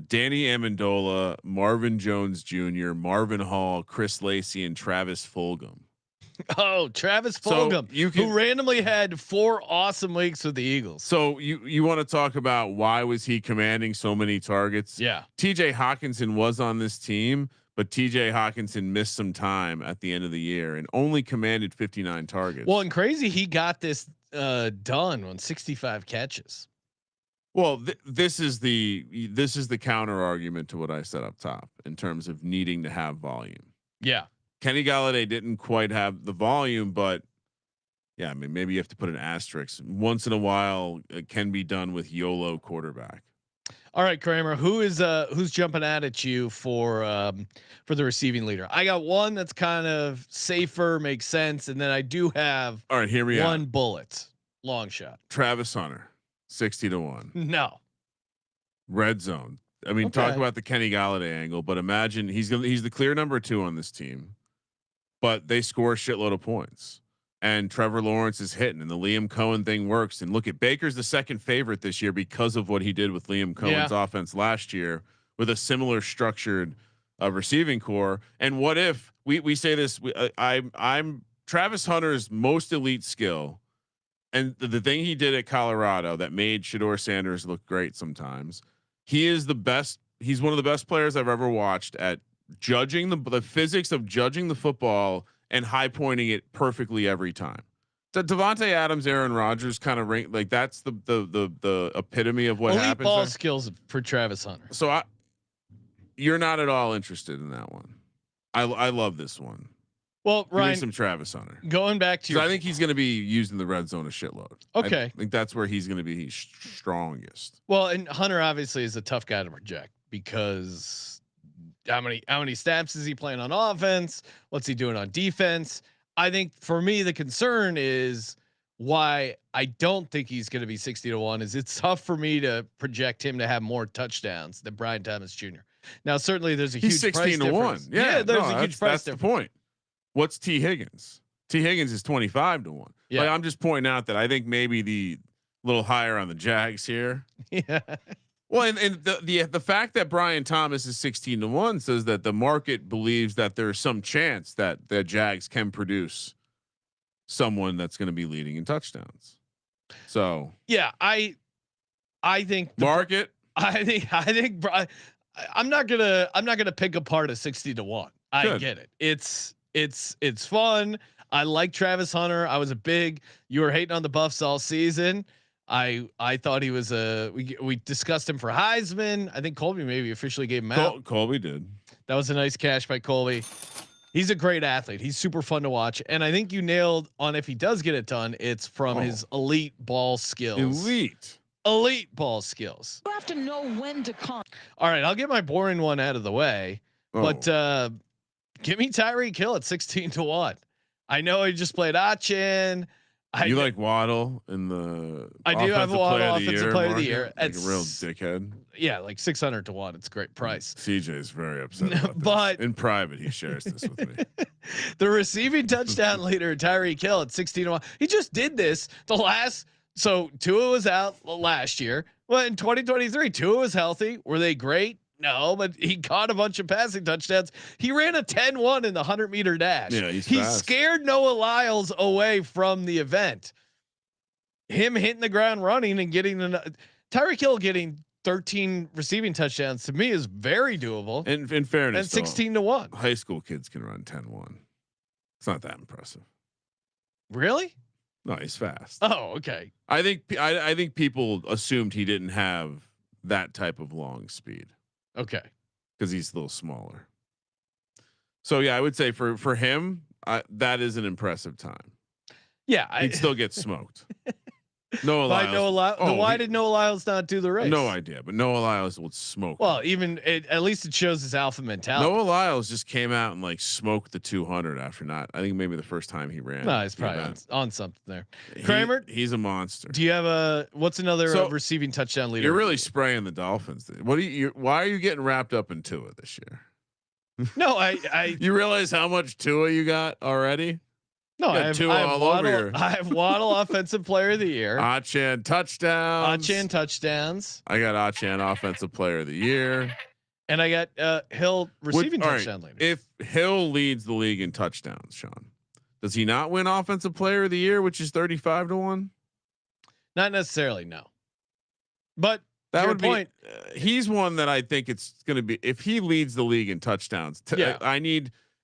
Danny Amendola, Marvin Jones Jr., Marvin Hall, Chris Lacey, and Travis Fulgham. Oh, Travis Fulgham, who randomly had 4 awesome weeks with the Eagles. So you want to talk about why was he commanding so many targets? Yeah. TJ Hawkinson was on this team, but TJ Hawkinson missed some time at the end of the year and only commanded 59 targets. Well, and crazy, he got this done on 65 catches. Well, this is the counter argument to what I said up top in terms of needing to have volume. Yeah. Kenny Galladay didn't quite have the volume, but yeah, I mean, maybe you have to put an asterisk. Once in a while, it can be done with YOLO quarterback. All right, Kramer, who's jumping at you for the receiving leader? I got one that's kind of safer, makes sense, and then I do have all right. Hear me one out. bullet, long shot. Travis Hunter, 60-1. No. Red zone. I mean, talk about the Kenny Galladay angle, but imagine he's the clear number 2 on this team, but they score a shitload of points. And Trevor Lawrence is hitting, and the Liam Cohen thing works. And look at Baker's the second favorite this year because of what he did with Liam Cohen's offense last year with a similar structured receiving core. And what if we say this? I'm Travis Hunter's most elite skill, and the thing he did at Colorado that made Shedeur Sanders look great sometimes. He is the best. He's one of the best players I've ever watched at judging the physics of judging the football and high pointing it perfectly every time. The Devontae Adams, Aaron Rodgers kind of rank, like that's the epitome of what elite happens. Ball there. skills for Travis Hunter. So you're not at all interested in that one. I love this one. Well, Ryan, give me some Travis Hunter. Going back to I think he's going to be used in the red zone a shitload. Okay, I think that's where he's going to be strongest. Well, and Hunter obviously is a tough guy to project because how many snaps is he playing on offense? What's he doing on defense? I think for me, the concern is why I don't think he's going to be 60-1 is it's tough for me to project him to have more touchdowns than Brian Thomas Jr. Now, certainly there's a huge 16-1. Yeah, there's a huge price difference. That's the point. What's T Higgins? T Higgins is 25-1. Yeah. Like, I'm just pointing out that I think maybe the little higher on the Jags here. Yeah. Well, and the fact that Brian Thomas is 16-1 says that the market believes that there's some chance that the Jags can produce someone that's going to be leading in touchdowns. So yeah, I think market. I think I'm not gonna pick apart a 60-1. I get it. It's fun. I like Travis Hunter. You were hating on the Buffs all season. I thought he was we discussed him for Heisman. I think Colby maybe officially gave him out. Colby did. That was a nice catch by Colby. He's a great athlete. He's super fun to watch. And I think you nailed on if he does get it done, it's from his elite ball skills. Elite ball skills. You have to know when to come. All right, I'll get my boring one out of the way. But give me Tyreek Hill at 16-1. I know he just played Achin. You like Waddle in the? I do have Waddle offensive player of the year. Like a real dickhead. Yeah, like 600-1. It's a great price. CJ is very upset about but this. In private, he shares this with me. The receiving touchdown leader, Tyreek Hill at 16-1. He just did this the last So Tua was out last year. Well, in 2023, Tua was healthy. Were they great? No, but he caught a bunch of passing touchdowns. He ran a 10-1 in the 100-meter dash. Yeah, he's he fast. scared Noah Lyles away from the event. Him hitting the ground running and getting Tyreek Hill getting 13 receiving touchdowns to me is very doable. And in fairness, and 16-1. High school kids can run 10-1. It's not that impressive. Really? No, he's fast. Oh, okay. I think people assumed he didn't have that type of long speed. Okay. Because he's a little smaller. So yeah, I would say for him, that is an impressive time. Yeah, he'd still get smoked. Noah Lyles. Why did Noah Lyles not do the race? No idea, but Noah Lyles would smoke. Well, at least it shows his alpha mentality. Noah Lyles just came out and like smoked the 200 after not. I think maybe the first time he ran. No, he's probably on something there. Kramer, he's a monster. Do you have what's another receiving touchdown leader? You're really spraying the Dolphins. Why are you getting wrapped up in Tua this year? No, I you realize how much Tua you got already? No, I have Waddle offensive player of the year. Achan touchdowns. I got Achan offensive player of the year. And I got Hill receiving touchdown leader. If Hill leads the league in touchdowns, Sean, does he not win offensive player of the year, which is 35-1? Not necessarily, no. But that would point. He's one that I think it's going to be if he leads the league in touchdowns.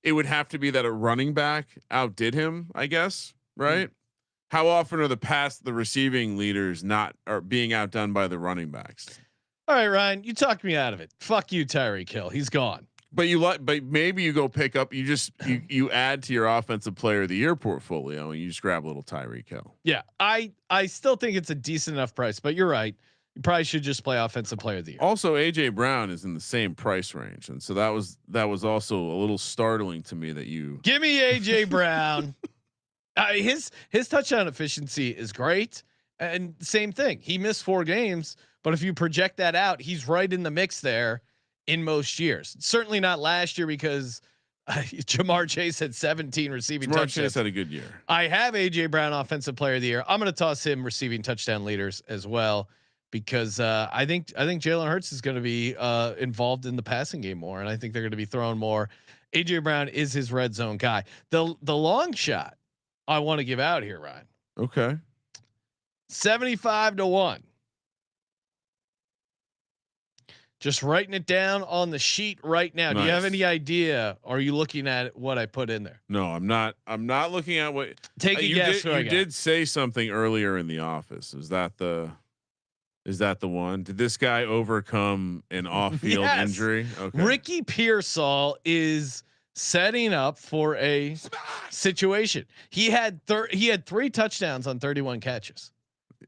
It would have to be that a running back outdid him, I guess, right? How often are the receiving leaders are being outdone by the running backs? All right, Ryan, you talked me out of it. Fuck you, Tyreek Hill. He's gone. But maybe you go pick up. You add to your offensive player of the year portfolio and you just grab a little Tyreek Hill. Yeah, I still think it's a decent enough price, but you're right. You probably should just play offensive player of the year. Also, AJ Brown is in the same price range, and so that was also a little startling to me that you give me AJ Brown. His touchdown efficiency is great, and same thing. He missed 4 games, but if you project that out, he's right in the mix there in most years. Certainly not last year because Jamar Chase had 17 receiving touchdowns. Jamar Chase had a good year. I have AJ Brown offensive player of the year. I'm going to toss him receiving touchdown leaders as well. Because I think Jalen Hurts is going to be involved in the passing game more, and I think they're going to be throwing more. AJ Brown is his red zone guy. The long shot I want to give out here, Ryan. Okay. 75-1. Just writing it down on the sheet right now. Nice. Do you have any idea? Or are you looking at what I put in there? No, I'm not. I'm not looking at what. Take a guess. You did say something earlier in the office. Is that the one? Did this guy overcome an off-field injury? Okay. Ricky Pearsall is setting up for a situation. He had 3 touchdowns on 31 catches.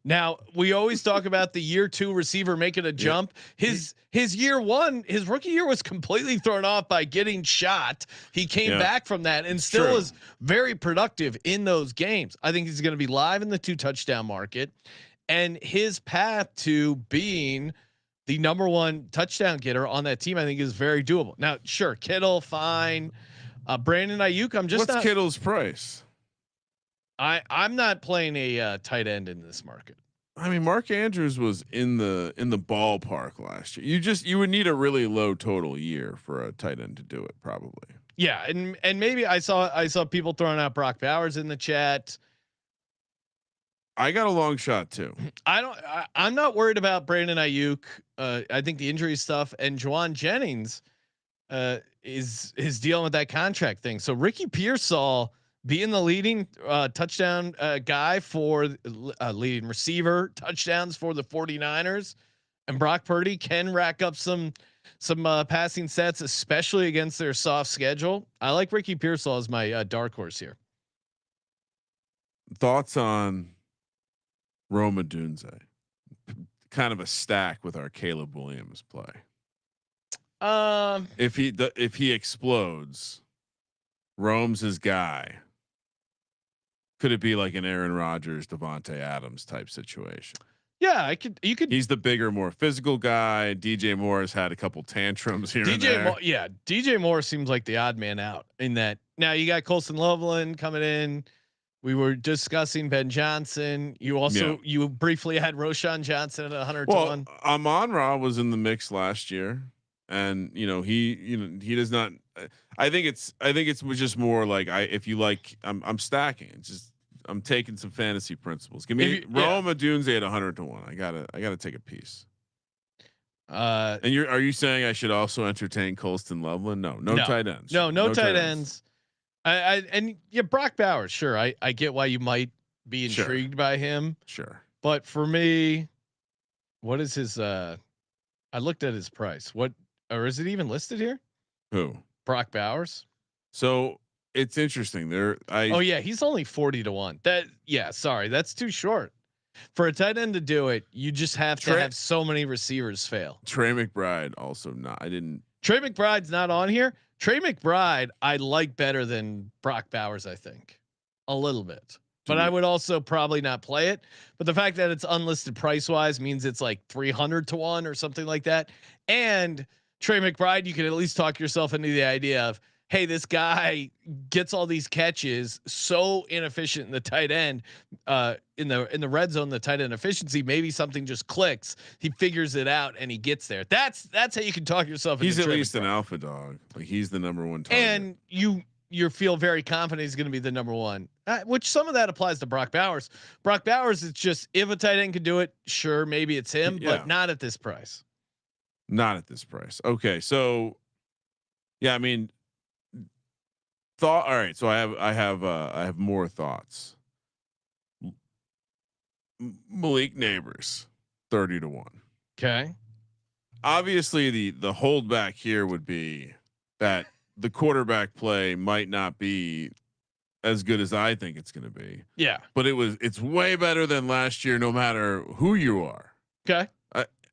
Now we always talk about the year 2 receiver making a jump. His year 1, his rookie year was completely thrown off by getting shot. He came back from that and still was very productive in those games. I think he's going to be live in the 2 touchdown market. And his path to being the number 1 touchdown getter on that team, I think, is very doable. Now, sure, Kittle, fine. Brandon Ayuk, what's Kittle's price? I'm not playing a tight end in this market. I mean, Mark Andrews was in the ballpark last year. You would need a really low total year for a tight end to do it, probably. Yeah, and maybe I saw people throwing out Brock Bowers in the chat. I got a long shot too. I'm not worried about Brandon Ayuk. I think the injury stuff and Juwan Jennings is dealing with that contract thing. So Ricky Pearsall being the leading touchdown guy for leading receiver touchdowns for the 49ers, and Brock Purdy can rack up some passing sets, especially against their soft schedule. I like Ricky Pearsall as my dark horse here. Thoughts on Roma Dunze, kind of a stack with our Caleb Williams play. If he explodes, Rome's his guy. Could it be like an Aaron Rodgers, Devontae Adams type situation? Yeah, you could. He's the bigger, more physical guy. DJ Moore has had a couple tantrums here. DJ Moore seems like the odd man out in that. Now you got Colson Loveland coming in. We were discussing Ben Johnson. You also you briefly had Roshan Johnson at 100 to 1. Amon-Ra was in the mix last year, and he does not. I think it's just more like if you like, I'm stacking. It's just I'm taking some fantasy principles. Give me Rome Odunze at 100 to 1. I gotta take a piece. And are you saying I should also entertain Colston Loveland? No tight ends. No tight ends. And Brock Bowers. Sure. I get why you might be intrigued by him. Sure. But for me, what is his, I looked at his price. Or is it even listed here? Who? Brock Bowers. So it's interesting there. He's only 40 to 1. Sorry. That's too short for a tight end to do it. You just have to have so many receivers fail. Trey McBride also not. Trey McBride's not on here. Trey McBride, I like better than Brock Bowers, I think a little bit, but I would also probably not play it. But the fact that it's unlisted price wise means it's like 300 to 1 or something like that. And Trey McBride, you can at least talk yourself into the idea of, hey, this guy gets all these catches, so inefficient in the tight end, in the red zone, the tight end efficiency. Maybe something just clicks. He figures it out and he gets there. That's how you can talk yourself. He's into at least an alpha dog. Like he's the number one target. And you feel very confident he's going to be the number one. Which some of that applies to Brock Bowers. Brock Bowers, it's just if a tight end can do it, sure, maybe it's him, but not at this price. Not at this price. Okay, so I mean. All right, so I have more thoughts. Malik Nabers, 30 to 1. Okay. Obviously, the holdback here would be that the quarterback play might not be as good as I think it's going to be. Yeah, but it's way better than last year, no matter who you are. Okay.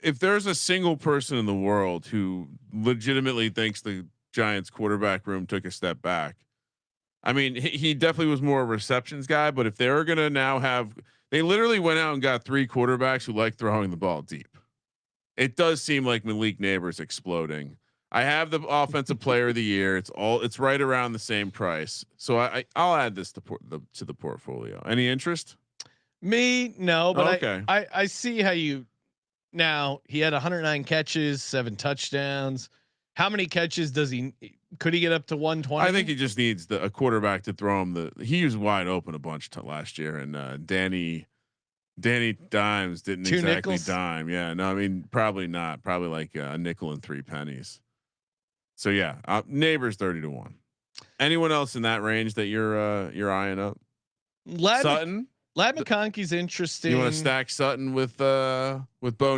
If there's a single person in the world who legitimately thinks the Giants quarterback room took a step back, I mean, he definitely was more a receptions guy, but if they're going to now they literally went out and got 3 quarterbacks who like throwing the ball deep. It does seem like Malik Nabers exploding. I have the offensive player of the year. It's right around the same price. So I'll add this to the portfolio. Any interest? Me? No, but okay. I see how now he had 109 catches, 7 touchdowns. How many catches could he get up to 120? I think he just needs a quarterback to throw him he was wide open a bunch last year, and Danny Dimes didn't 2 exactly nickels? dime. Yeah, no, I mean probably not. Probably like a nickel and 3 pennies. So Nabers 30 to 1. Anyone else in that range that you're eyeing up? Sutton. Ladd McConkey's interesting. You want to stack Sutton with Bo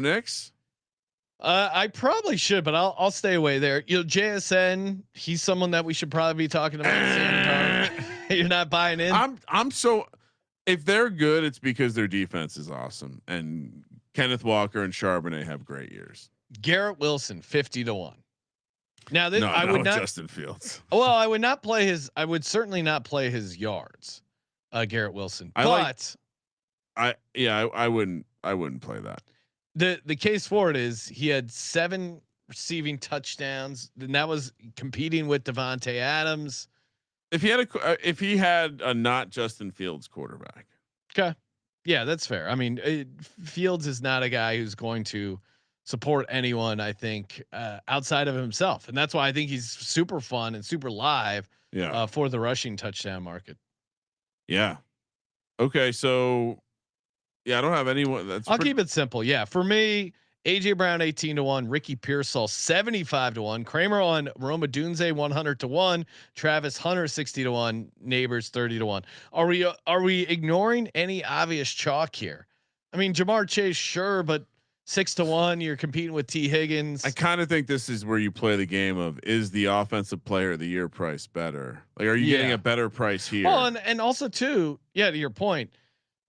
Nix? I probably should, but I'll stay away there. JSN, he's someone that we should probably be talking about. You're not buying in. I'm so. If they're good, it's because their defense is awesome, and Kenneth Walker and Charbonnet have great years. Garrett Wilson, 50 to 1. Now this I would not Justin Fields. Well, I would not play his. I would certainly not play his yards. Garrett Wilson, I wouldn't play that. The case for it is he had 7 receiving touchdowns, and that was competing with Devontae Adams. If he had a not Justin Fields quarterback. Okay. Yeah, that's fair. I mean, Fields is not a guy who's going to support anyone, I think, outside of himself. And that's why I think he's super fun and super live for the rushing touchdown market. Yeah. Okay. So I don't have anyone. I'll keep it simple. Yeah. For me, AJ Brown 18 to 1, Ricky Pearsall 75 to 1, Kramer on Rome Odunze 100 to 1, Travis Hunter 60 to 1, Nabers 30 to 1. Are we ignoring any obvious chalk here? I mean, Jamar Chase, sure, but 6 to 1, you're competing with T Higgins. I kind of think this is where you play the game of, is the offensive player of the year price better? Like, are you getting a better price here? Well, and also too, to your point,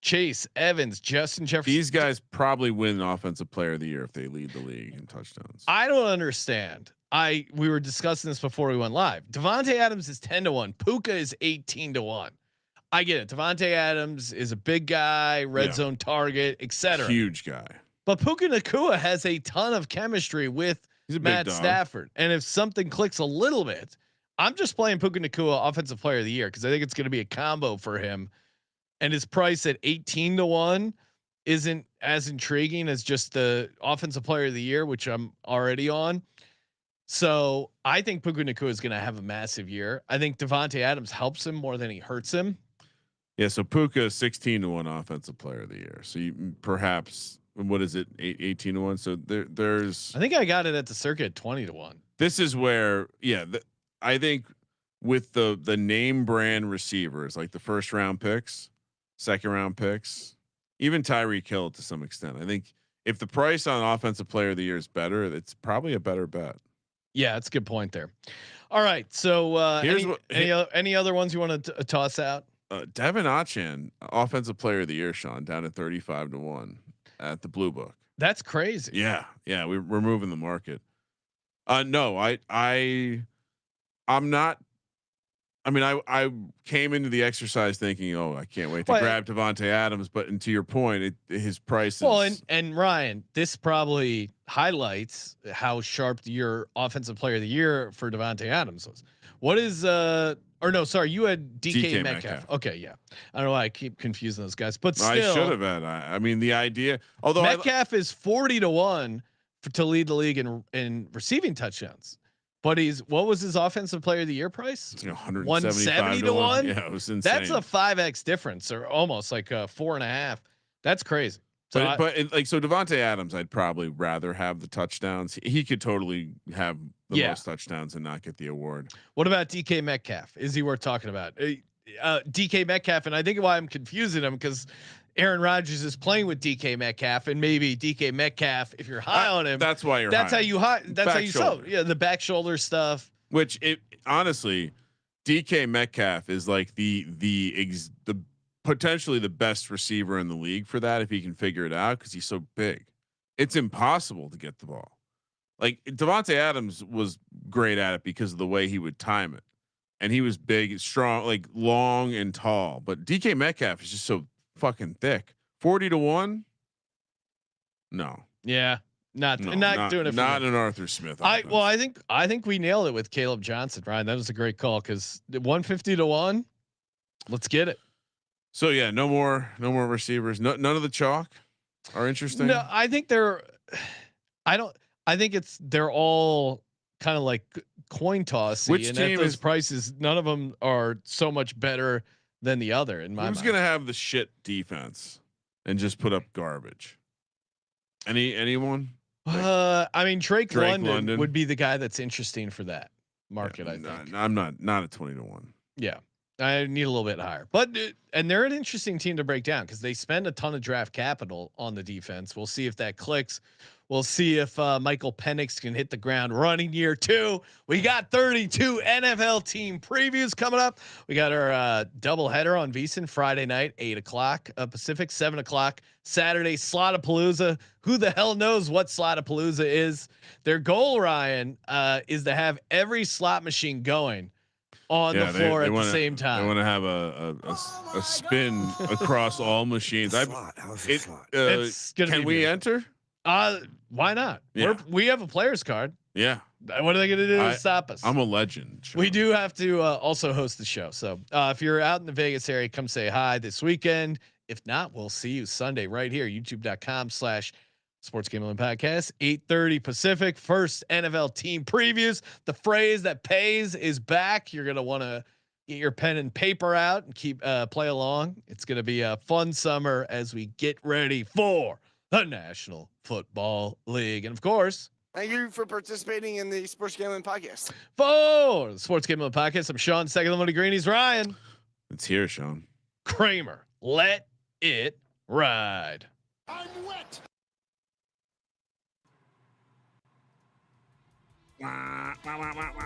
Chase, Evans, Justin Jefferson. These guys probably win offensive player of the year if they lead the league in touchdowns. I don't understand. We were discussing this before we went live. Devontae Adams is 10 to 1. Puka is 18 to 1. I get it. Devontae Adams is a big guy, red zone target, etc. Huge guy. But Puka Nacua has a ton of chemistry with Matt Stafford. And if something clicks a little bit, I'm just playing Puka Nacua offensive player of the year because I think it's going to be a combo for him. and his price at 18-1 isn't as intriguing as just the offensive player of the year, which I'm already on. So I think Puka Nacua is going to have a massive year. I think Devontae Adams helps him more than he hurts him. Yeah. So Puka 16-1 offensive player of the year. So you perhaps, what is it? 18-1. So there's, I think I got it at the Circa at 20-1. This is where, yeah, I think with the name brand receivers, like the first round picks, second round picks, even Tyreek Hill to some extent, I think if the price on offensive player of the year is better, it's probably a better bet. Yeah, that's a good point there. All right. So any other ones you want to toss out? Devin Achan, offensive player of the year, Sean, down at 35-1 at the Blue Book. That's crazy. Yeah. Yeah. We're moving the market. No, I'm not. I mean, I came into the exercise thinking, oh, I can't wait to grab Devontae Adams. But and to your point, his price. Well, and Ryan, this probably highlights how sharp your offensive player of the year for Devontae Adams was. What is or no, sorry, you had DK Metcalf. Okay, yeah. I don't know why I keep confusing those guys, but still, I should have had. I mean, the idea. Although Metcalf is 40-1 to lead the league in receiving touchdowns. But what was his offensive player of the year price? 170-1. Yeah, it was insane. That's a 5x difference, or almost like a 4.5. That's crazy. So but Devontae Adams, I'd probably rather have the touchdowns. He could totally have the most touchdowns and not get the award. What about DK Metcalf? Is he worth talking about? DK Metcalf, and I think why I'm confusing him because Aaron Rodgers is playing with DK Metcalf, and maybe DK Metcalf, if you're high on him, that's why you're. That's high. how you high. That's back how you sell. Yeah, the back shoulder stuff. Which honestly, DK Metcalf is like the potentially the best receiver in the league for that if he can figure it out because he's so big. It's impossible to get the ball. Like Devontae Adams was great at it because of the way he would time it, and he was big, strong, like long and tall. But DK Metcalf is just so fucking thick. 40-1. No. Yeah. Not doing it. Not an Arthur Smith. I think we nailed it with Caleb Johnson, Ryan. That was a great call because 150-1. Let's get it. So yeah, no more receivers. None of the chalk are interesting. No, I think they're all kind of like coin toss. Which and team at those is prices? None of them are so much better than the other in my mind. Who's gonna have the shit defense and just put up garbage? Anyone? I mean, Drake London would be the guy that's interesting for that market. Yeah, I think. I'm not at 20-1. Yeah, I need a little bit higher, but and they're an interesting team to break down because they spend a ton of draft capital on the defense. We'll see if that clicks. We'll see if Michael Penix can hit the ground running year 2. We got 32 NFL team previews coming up. We got our doubleheader on VSiN Friday night, 8:00 Pacific, 7:00 Saturday. Slotapalooza. Who the hell knows what Slotapalooza is? Their goal, Ryan, is to have every slot machine going on the floor at the same time. They want to have a spin across all machines. Can we enter? Why not? Yeah. We have a player's card. Yeah. What are they going to do to stop us? I'm a legend. Sean. We do have to also host the show. So if you're out in the Vegas area, come say hi this weekend. If not, we'll see you Sunday right here. YouTube.com/Sports Gambling Podcast, 8:30 Pacific. First NFL team previews. The phrase that pays is back. You're going to want to get your pen and paper out and keep play along. It's going to be a fun summer as we get ready for the National Football League. And of course, thank you for participating in the Sports Gambling Podcast. For the Sports Gambling Podcast, I'm Sean, second Money Greenies, Ryan. It's here, Sean. Kramer. Let it ride. I'm wet. Wah, wah, wah, wah, wah.